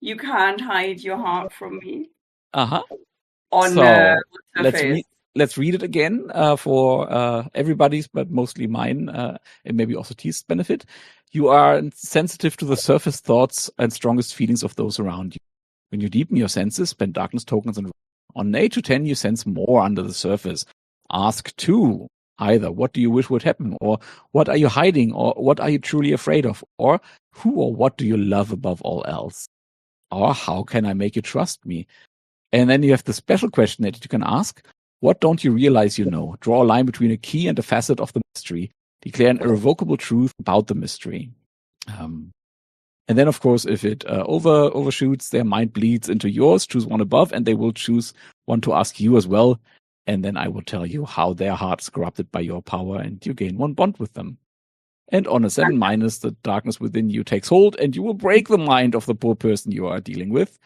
You can't hide your heart from me Uh-huh. on So surface. let's read it again for everybody's, but mostly mine, and maybe also T's benefit. You are sensitive to the surface thoughts and strongest feelings of those around you. When you deepen your senses, spend darkness tokens on 8 to 10, you sense more under the surface. Ask 2, either what do you wish would happen, or what are you hiding, or what are you truly afraid of, or who or what do you love above all else, or how can I make you trust me? And then you have the special question that you can ask. What don't you realize you know? Draw a line between a key and a facet of the mystery. Declare an irrevocable truth about the mystery. And then, of course, if it overshoots, their mind bleeds into yours. Choose one above, and they will choose one to ask you as well. And then I will tell you how their heart's corrupted by your power, and you gain 1 bond with them. And on a 7 minus, the darkness within you takes hold, and you will break the mind of the poor person you are dealing with.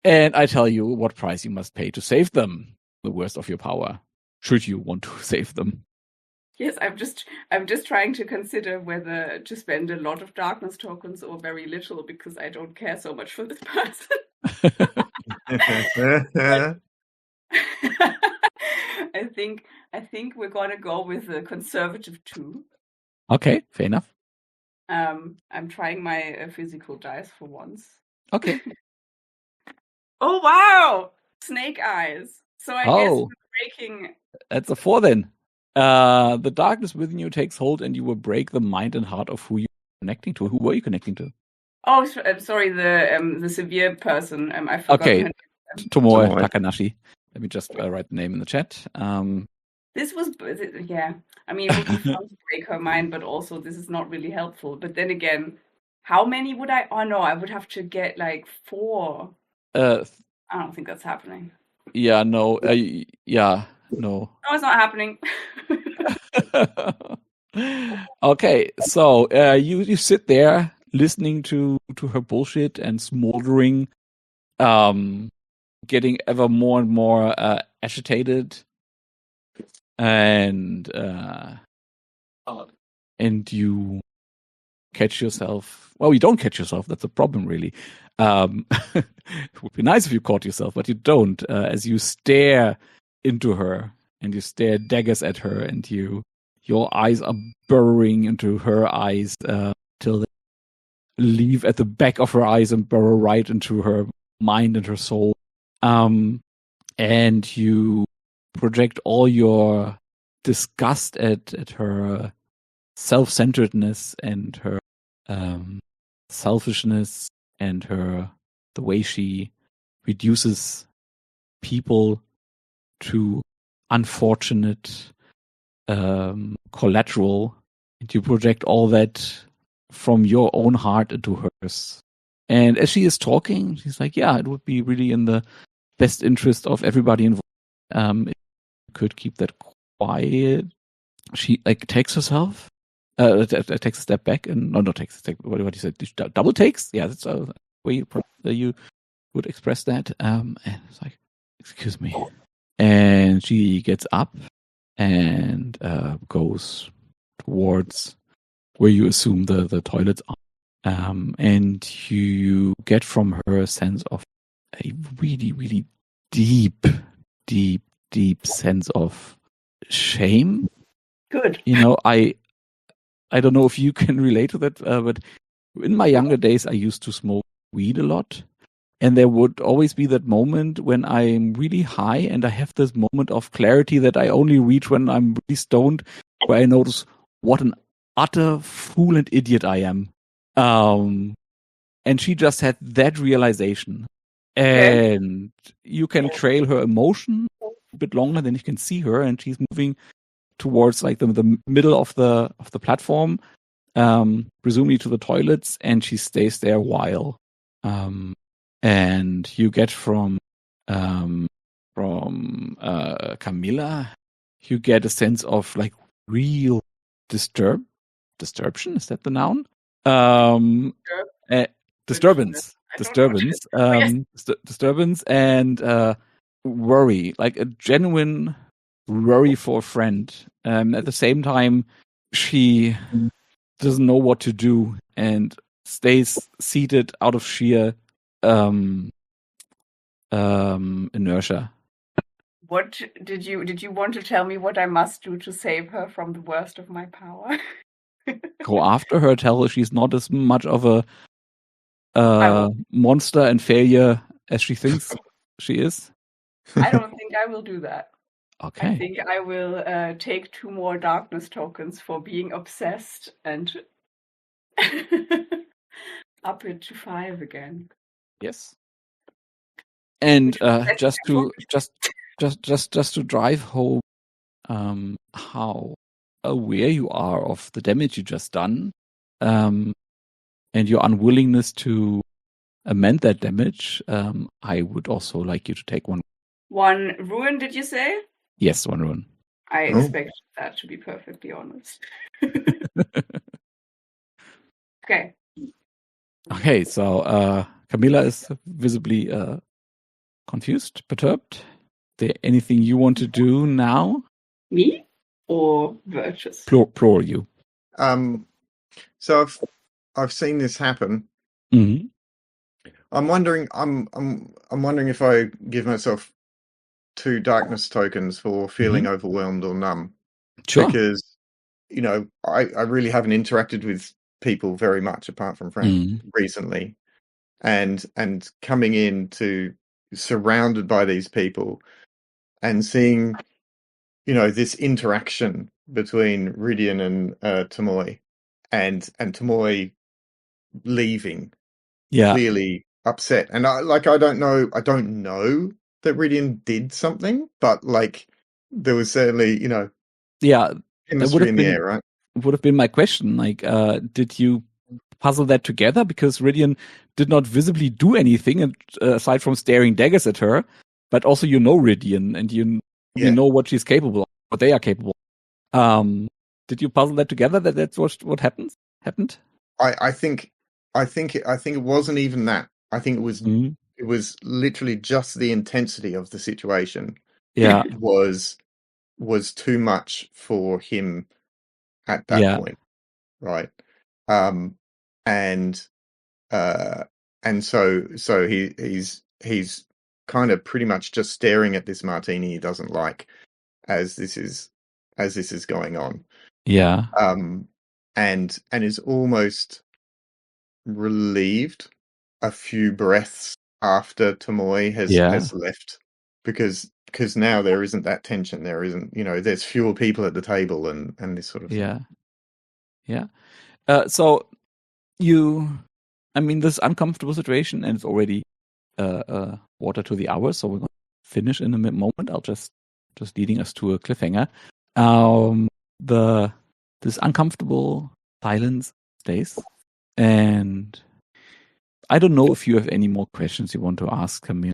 And I tell you what price you must pay to save them, the worst of your power, should you want to save them. Yes, I'm just trying to consider whether to spend a lot of darkness tokens or very little, because I don't care so much for this person. I think we're gonna go with a conservative 2. Okay, fair enough. I'm trying my physical dice for once. Okay. Oh wow! Snake eyes. So I guess we're breaking. That's a 4 then. The darkness within you takes hold, and you will break the mind and heart of who you're connecting to. Who were you connecting to? Oh, sorry, the severe person. I forgot. Okay, Tomoe Takanashi. Let me just write the name in the chat. This was, yeah. I mean, it would be fun to break her mind, but also this is not really helpful. But then again, how many would I? Oh no, I would have to get like 4. I don't think that's happening. Yeah, no. Yeah, no. No, it's not happening. Okay, so you sit there listening to her bullshit and smoldering, getting ever more and more agitated, and you catch yourself. Well, you don't catch yourself. That's a problem, really. It would be nice if you caught yourself, but you don't. As you stare into her and you stare daggers at her, and your eyes are burrowing into her eyes till they leave at the back of her eyes and burrow right into her mind and her soul. And you project all your disgust at her self-centeredness and her selfishness and the way she reduces people to unfortunate collateral, and you project all that from your own heart into hers. And as she is talking, she's like, yeah, it would be really in the best interest of everybody involved if you could keep that quiet. She takes herself, takes a step back, and not takes a step. What do you say? Double takes? Yeah, that's the way you would express that. And it's like, excuse me. And she gets up and goes towards where you assume the toilets are. And you get from her a sense of a really, really deep sense of shame. Good. You know, I don't know if you can relate to that, but in my younger days, I used to smoke weed a lot. And there would always be that moment when I'm really high and I have this moment of clarity that I only reach when I'm really stoned, where I notice what an utter fool and idiot I am. And she just had that realization. And you can trail her emotion a bit longer than you can see her, and she's moving towards like the middle of the platform, presumably to the toilets, and she stays there a while. And you get from Camilla, you get a sense of like real disturbance. Is that the noun? Disturbance. Disturbance and worry, like a genuine worry for a friend. At the same time, she doesn't know what to do and stays seated out of sheer inertia. What did you want to tell me what I must do to save her from the worst of my power? Go after her, tell her she's not as much of a monster and failure as she thinks she is. I don't think I will do that. Okay. I think I will take 2 more darkness tokens for being obsessed and up it to 5 again. Yes. And just to drive home how aware you are of the damage you just done, and your unwillingness to amend that damage, I would also like you to take one. 1 ruin, did you say? Yes, 1 ruin. I expected that, to be perfectly honest. Okay. Okay, so Camilla is visibly confused, perturbed. Is there anything you want to do now? Me or Virtus? Plural you. So I've seen this happen. Mm-hmm. I'm wondering if I give myself 2 darkness tokens for feeling overwhelmed or numb. Sure. Because, I really haven't interacted with people very much apart from Frank recently. And coming in surrounded by these people and seeing, this interaction between Rhydian and Tomoy and Tomoy leaving clearly upset. And I don't know that Rhydian did something, but like there was certainly, chemistry in the air, right? Would have been my question. Like, did you puzzle that together? Because Rhydian did not visibly do anything aside from staring daggers at her, but also Rhydian and you know what she's capable of, what they are capable of. Did you puzzle that together that that's what happened? I think it wasn't even that. I think it was literally just the intensity of the situation. Yeah. was too much for him at that point. Right. And so he's kind of pretty much just staring at this martini he doesn't like as this is going on. Yeah. And is almost relieved a few breaths after Tomoy has left because now there isn't that tension. There isn't, there's fewer people at the table and this sort of thing. Yeah. So this uncomfortable situation, and it's already water to the hour, so we're going to finish in a moment. I'll just leading us to a cliffhanger. This uncomfortable silence stays, and I don't know if you have any more questions you want to ask Camille.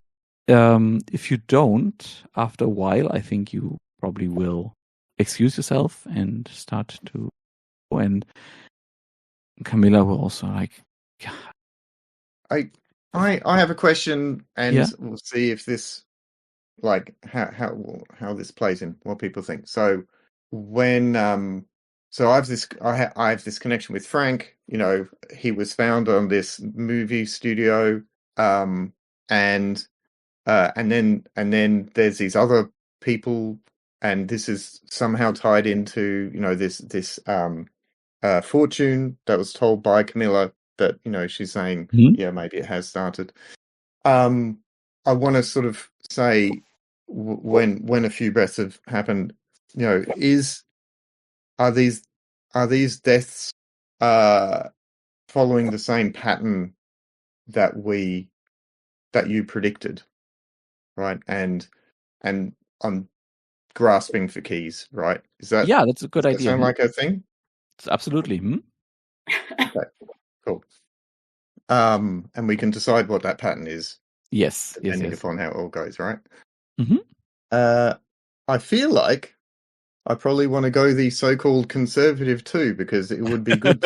If you don't, after a while, I think you probably will excuse yourself and start to. And Camilla will also like. I have a question, and we'll see if this, like, how this plays in what people think. So when so I have this connection with Frank. He was found on this movie studio, and then there's these other people, and this is somehow tied into this fortune that was told by Camilla that she's saying maybe it has started. I want to sort of say when a few breaths have happened, are these deaths following the same pattern that you predicted, right? And I'm grasping for keys, right? Is that that's a good idea. Sound like a thing? Absolutely. Cool. And we can decide what that pattern is Yes. depending Yes. upon how it all goes, right? Mhm. I feel like I probably want to go the so-called conservative too, because it would be good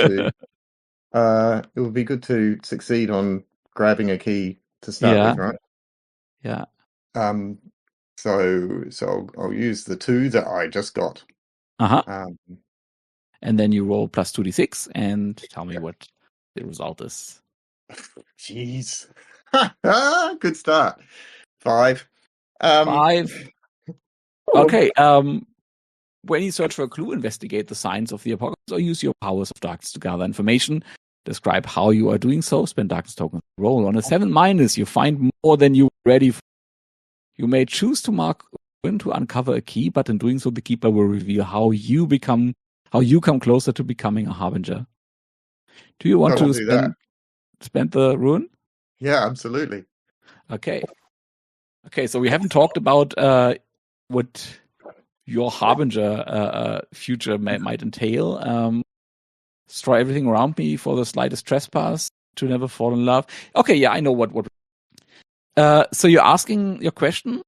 to succeed on grabbing a key to start Yeah. with, right? Yeah. So I'll use the 2 that I just got. Uh-huh. And then you roll plus 2d6 and tell me what the result is. Jeez. Good start. 5. 5. Okay. When you search for a clue, investigate the signs of the apocalypse or use your powers of darkness to gather information. Describe how you are doing so. Spend darkness tokens. Roll on a 7-, you find more than you were ready for. You may choose to mark when to uncover a key, but in doing so, the keeper will reveal how you come closer to becoming a harbinger. Do you want to spend the rune? Yeah, absolutely. Okay. So we haven't talked about what your harbinger future might entail. Destroy everything around me for the slightest trespass, to never fall in love. Okay, yeah, I know what. So you're asking your question.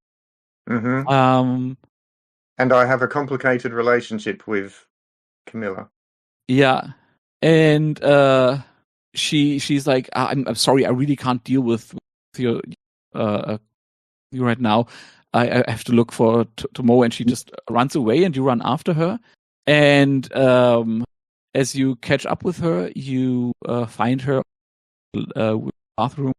Mm-hmm. And I have a complicated relationship with Camilla. Yeah, and she's like, I'm sorry, I really can't deal with you right now. I have to look for tomorrow, and she just runs away, and you run after her. And as you catch up with her, you find her with the bathroom,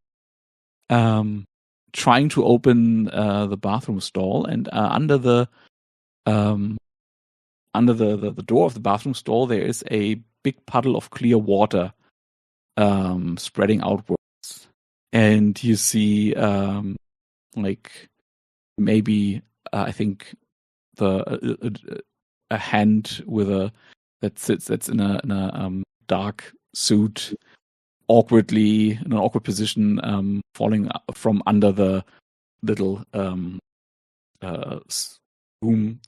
trying to open the bathroom stall, and under the door of the bathroom stall, there is a big puddle of clear water spreading outwards, and you see like maybe I think a hand with that's in a dark suit, awkwardly in an awkward position, falling from under the little room, the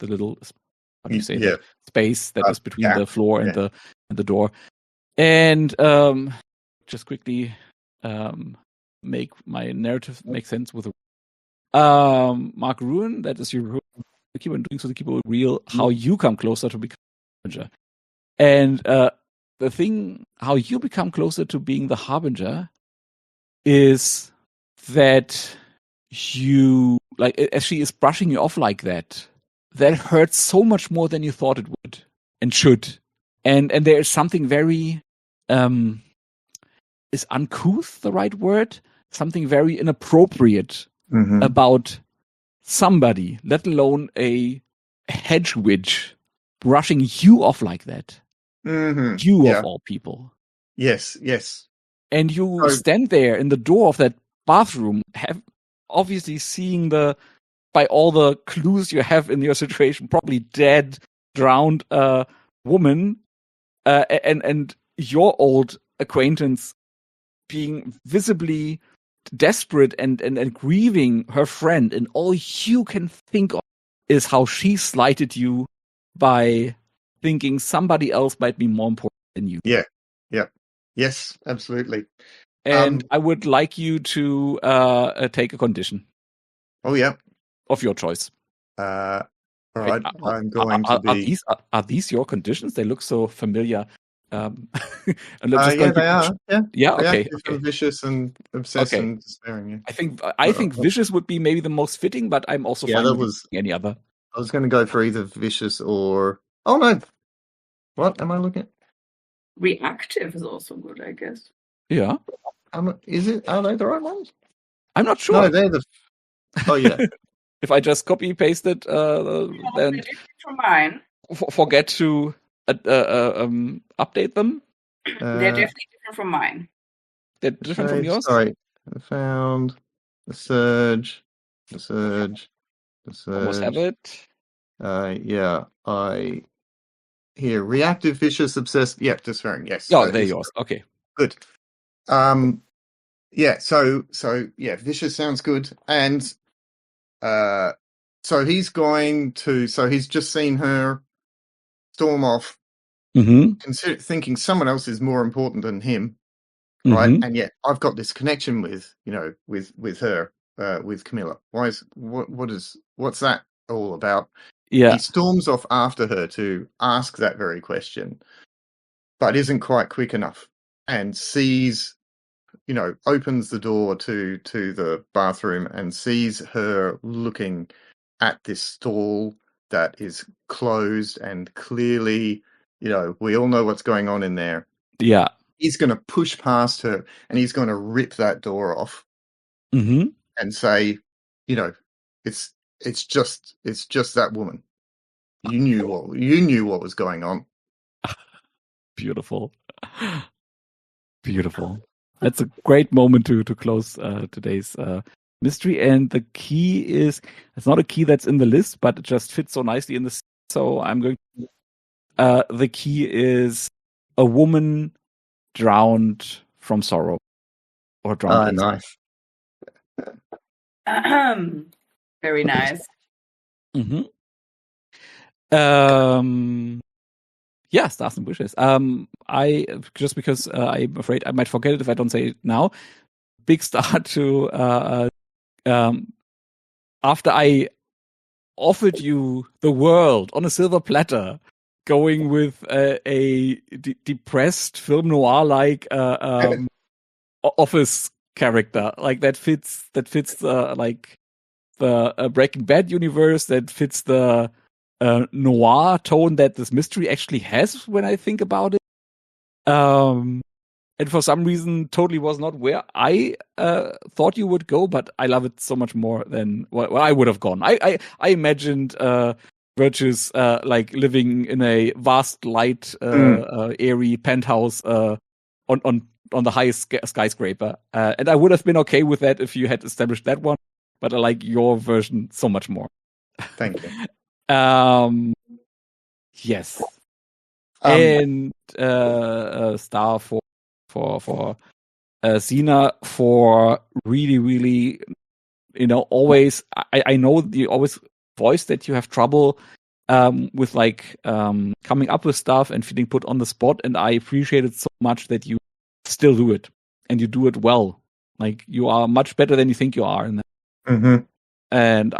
little, how do you say, the space that is between the floor and the door. And just quickly make my narrative make sense with Mark Ruin, that is your keeper, and doing so the keeper will reveal how you come closer to becoming a harbinger. And the thing, how you become closer to being the harbinger, is that you, like, as she is brushing you off like that hurts so much more than you thought it would and should. And there is something very is uncouth the right word? Something very inappropriate about somebody, let alone a hedge witch, brushing you off like that. You of all people. Yes. And you stand there in the door of that bathroom, obviously seeing by all the clues you have in your situation, probably dead, drowned woman, and your old acquaintance being visibly desperate and grieving her friend, and all you can think of is how she slighted you by thinking somebody else might be more important than you. Yeah. Yes, absolutely. And I would like you to take a condition. Oh, yeah. Of your choice. All right. I'm going to be... Are these your conditions? They look so familiar. Yeah, they are. Yeah, okay. Vicious and obsessed and despairing. Yeah. I think vicious would be maybe the most fitting, but I'm also fine with any other. I was going to go for either vicious or... Oh, no. What am I looking at? Reactive is also good, I guess. Yeah. Is it? Are they the right ones? I'm not sure. No, they're the... Oh, yeah. If I just copy paste it, then from mine. Forget to update them. They're definitely different from mine. They're different from yours? Sorry. I found the surge. Almost have it. Yeah. Here, reactive, vicious, obsessed. Yeah, despairing. Yes. Oh, they're yours. Okay. Good. Yeah. So yeah, vicious sounds good. And so he's going to. So he's just seen her storm off, thinking someone else is more important than him, right? Mm-hmm. And yet I've got this connection with, you know, with her, with Camilla. What's that all about? Yeah. He storms off after her to ask that very question, but isn't quite quick enough, and sees, you know, opens the door to the bathroom and sees her looking at this stall that is closed and clearly, you know, we all know what's going on in there. Yeah. He's going to push past her and he's going to rip that door off Mm-hmm. and say, you know, it's just that woman. You knew what was going on. Beautiful. Beautiful. That's a great moment to close today's mystery. And the key is, it's not a key that's in the list, but it just fits so nicely in the. So I'm going to. The key is a woman drowned from sorrow, or drowned in. Nice. Very nice. Mm-hmm. Yeah, stars and wishes. I just because I'm afraid I might forget it if I don't say it now. Big star to after I offered you the world on a silver platter, going with a depressed film noir like office character, like that fits like the Breaking Bad universe, that fits the noir tone that this mystery actually has when I think about it. And for some reason, totally was not where I thought you would go, but I love it so much more than where I would have gone. I imagined Virtues like living in a vast, light, airy penthouse on the highest skyscraper, and I would have been okay with that if you had established that one. But I like your version so much more. Thank you. Yes. And star for Xena for really, really, you know, always. I know you always voice that you have trouble with like coming up with stuff and feeling put on the spot, and I appreciate it so much that you still do it, and you do it well. Like, you are much better than you think you are in that. Mm-hmm. And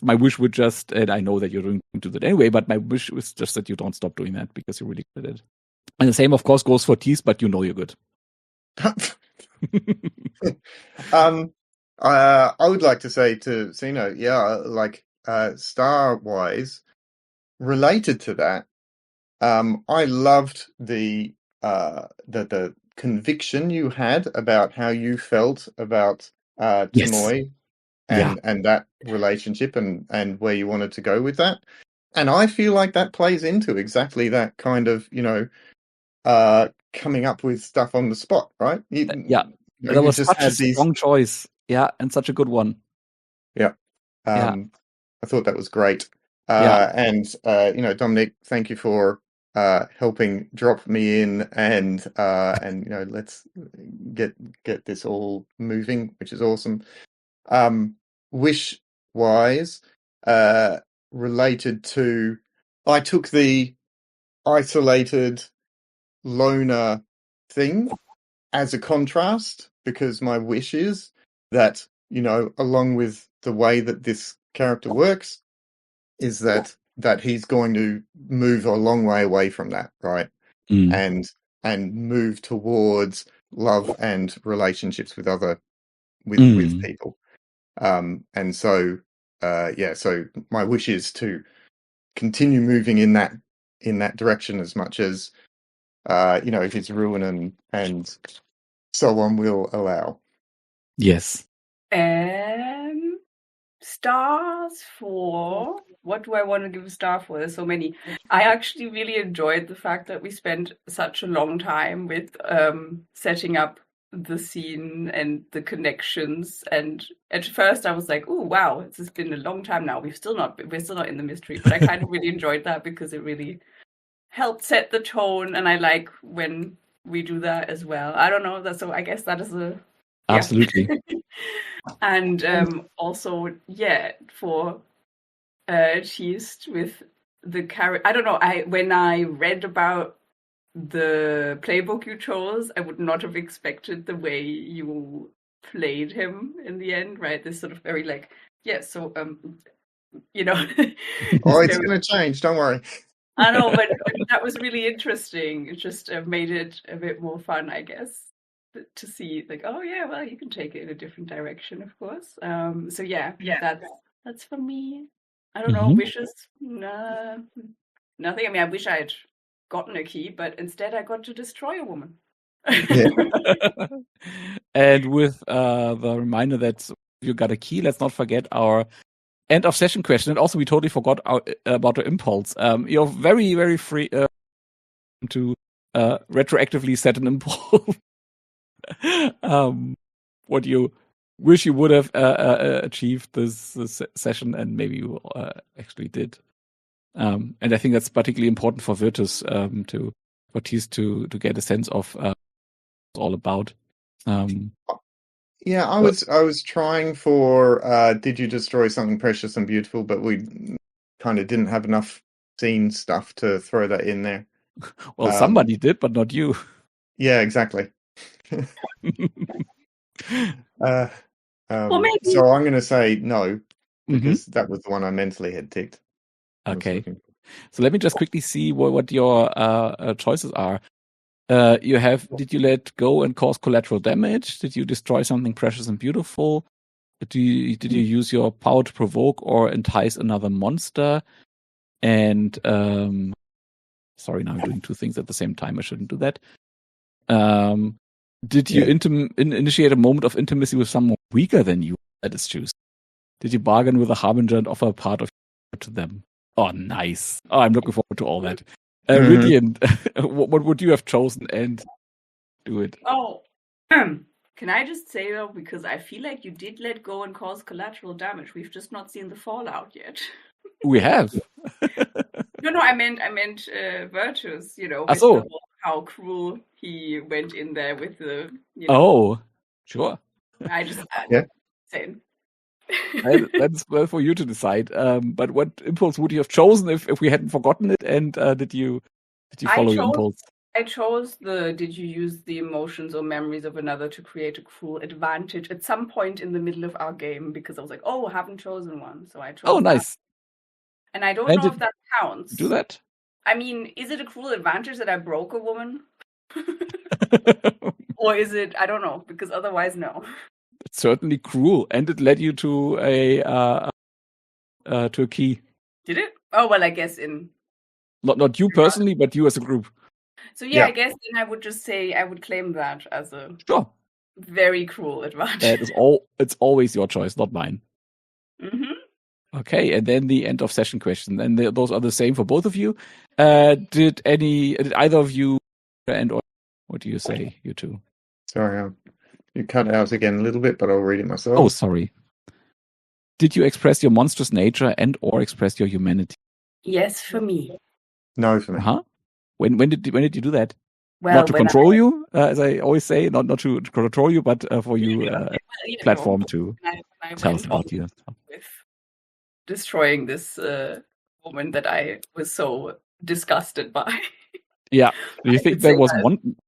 my wish would just, and I know that you're going to do that anyway, but my wish was just that you don't stop doing that, because you're really good at it. And the same, of course, goes for Tease, but you know you're good. I would like to say to Xeno, yeah, like star-wise, related to that, I loved the conviction you had about how you felt about Yes. Tamoy and that relationship and where you wanted to go with that. And I feel like that plays into exactly that kind of, you know, coming up with stuff on the spot, right? That You was just such a had these... strong choice. Yeah, and such a good one. Yeah. Yeah. I thought that was great. Yeah. And you know, Dominic, thank you for helping drop me in and you know, let's get this all moving, which is awesome. Wish wise, related to, I took the isolated loner thing as a contrast, because my wish is that, you know, along with the way that this character works, is that he's going to move a long way away from that, right? And move towards love and relationships with other with people. And so so my wish is to continue moving in that direction as much as you know, if it's ruin and so on will allow. Yes. Stars for, what do I want to give a star for? There's so many. I actually really enjoyed the fact that we spent such a long time with setting up the scene and the connections. And at first I was like, oh wow, it's been a long time now. We're still not in the mystery, but I kind of really enjoyed that because it really helped set the tone, and I like when we do that as well. I don't know, so I guess that is absolutely. And also, for Teased with the character. I don't know. When I read about the playbook you chose, I would not have expected the way you played him in the end, right? This sort of very like, yeah, so Oh, this it's very, going to change. Don't worry. I know, but that was really interesting. It just made it a bit more fun, I guess, to see like, oh yeah, well, you can take it in a different direction, of course. So yeah, that's for me. I don't know, Mhm. wishes. Nah, nothing. I mean, I wish I had gotten a key, but instead I got to destroy a woman. Yeah. And with the reminder that you got a key, let's not forget our end of session question. And also, we totally forgot about the impulse. You're very, very free to retroactively set an impulse. What you wish you would have achieved this session, and maybe you actually did. And I think that's particularly important for Virtus to Baptiste to get a sense of what it's all about. Yeah, I was trying for did you destroy something precious and beautiful, but we kind of didn't have enough scene stuff to throw that in there. Well, somebody did, but not you. Yeah, exactly. Well, maybe. So I'm going to say no, Mhm. because that was the one I mentally had ticked. Okay. So let me just quickly see what your choices are. Did you let go and cause collateral damage? Did you destroy something precious and beautiful? Did you use your power to provoke or entice another monster? And sorry, now I'm doing two things at the same time. I shouldn't do that. Did you initiate a moment of intimacy with someone weaker than you? That is choose. Did you bargain with a harbinger and offer a part of you to them? Oh, nice. Oh, I'm looking forward to all that. Rhydian, what would you have chosen and do it? Oh, can I just say though, because I feel like you did let go and cause collateral damage. We've just not seen the fallout yet. We have. No, I meant Virtus. With the whole, how cruel he went in there with the. Oh, sure. I just saying. That's well for you to decide. But what impulse would you have chosen if we hadn't forgotten it? And did you follow your impulse? I chose did you use the emotions or memories of another to create a cruel advantage at some point in the middle of our game, because I was like, oh, I haven't chosen one. So I chose Oh, nice. that. And I don't know if that counts. Do that? I mean, is it a cruel advantage that I broke a woman? Or is it, I don't know, because otherwise, no. It's certainly cruel. And it led you to a key. Did it? Oh, well, I guess in... Not you personally, but you as a group. So yeah, I guess then I would just say I would claim that as a very cruel advantage. That is it's always your choice, not mine. Mm-hmm. Okay, and then the end of session question, and those are the same for both of you. Did either of you or what do you say, you two? Sorry, you cut out again a little bit, but I'll read it myself. Oh, sorry. Did you express your monstrous nature and or express your humanity? Yes, for me. No, for me. Huh? When did you do that? Well, not to control you, as I always say, not to control you, but for you platform to tell us about you. With destroying this woman that I was so disgusted by. Yeah. Do you think that was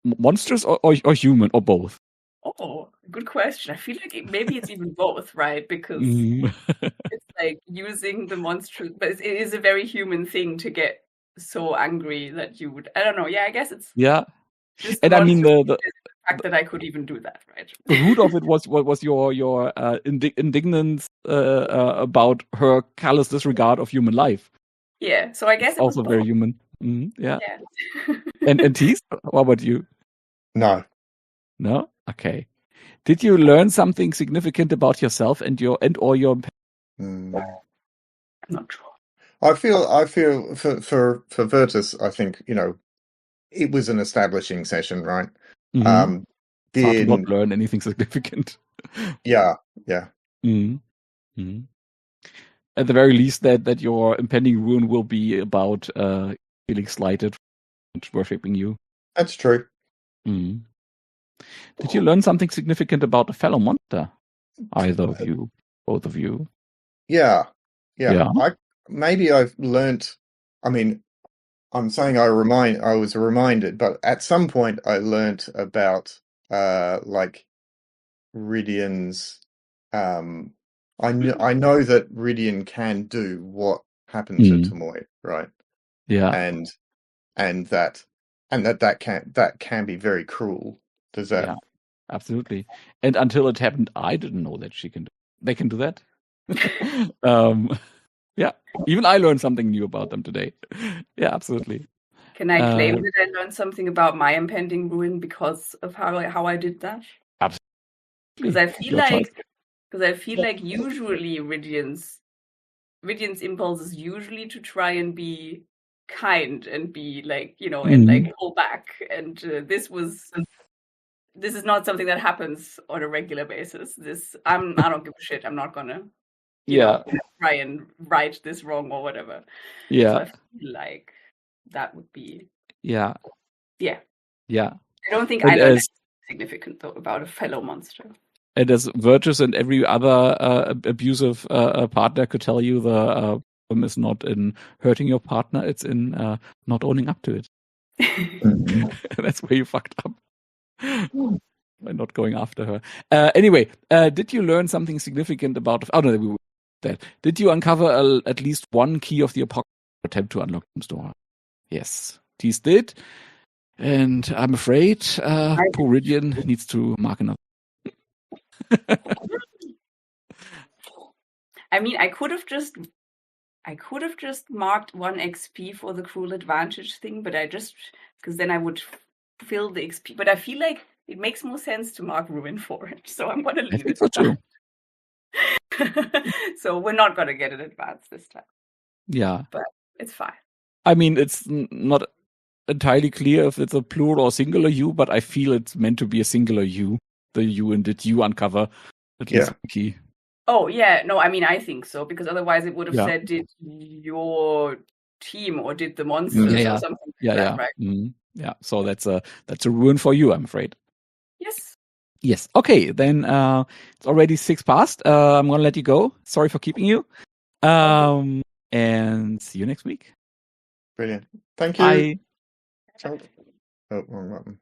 monstrous or human or both? Oh, good question. I feel like maybe it's even both, right? Because it's like using the monstrous, but it is a very human thing to get so angry that you would. I don't know. Yeah, I guess it's just. And I mean the fact that I could even do that, right? The root of it was your indignance about her callous disregard of human life. Yeah, so I guess it's also very human. Yeah. And Tease, what about you? No. Okay. Did you learn something significant about yourself and your? I'm not sure. I feel for Virtus, I think it was an establishing session, right? Mm-hmm. Did not learn anything significant. Yeah. Mm-hmm. Mm-hmm. At the very least, that your impending ruin will be about feeling slighted and worshipping you. That's true. Mm-hmm. Did you learn something significant about a fellow monster? Either of you, both of you. Yeah. Maybe I've learnt. I mean, I'm saying I was reminded, but at some point I learnt about like Rhydian's. I know that Rhydian can do what happened to Tomoe, right? Yeah. And that can be very cruel. Does that? Yeah, absolutely. And until it happened, I didn't know that they can do that. Yeah, even I learned something new about them today. Yeah, absolutely. Can I claim that I learned something about my impending ruin because of how I did that? Absolutely. Because I feel like usually Rhydian's impulse is usually to try and be kind and be like, and like pull back. And this is not something that happens on a regular basis. I don't give a shit. I'm not gonna try and right this wrong or whatever. Yeah. So I feel like that would be Yeah. I don't think and I learned anything significant though about a fellow monster. And as Virtus and every other abusive partner could tell you, the problem is not in hurting your partner, it's in not owning up to it. That's where you fucked up. By not going after her. Anyway, did you learn something significant about... Oh, no, we that. Did you uncover at least one key of the Apocalypse attempt to unlock the door? Yes, Tease did. And I'm afraid poor Rhydian needs to mark another. I mean, I could have just marked 1 XP for the cruel advantage thing, but because then I would fill the XP. But I feel like it makes more sense to mark ruin for it, so I'm gonna leave it. True. So we're not gonna get an advance this time. Yeah, but it's fine. I mean, it's not entirely clear if it's a plural or singular U, but I feel it's meant to be a singular U. The U, and did you uncover at least the key? Oh yeah, no, I mean I think so, because otherwise it would have said did your team or did the monsters or something like that, right? Yeah, so that's a ruin for you, I'm afraid. Yes. Okay, then it's already 6 past. I'm gonna let you go. Sorry for keeping you. And see you next week. Brilliant. Thank you. Bye. Oh, wrong button.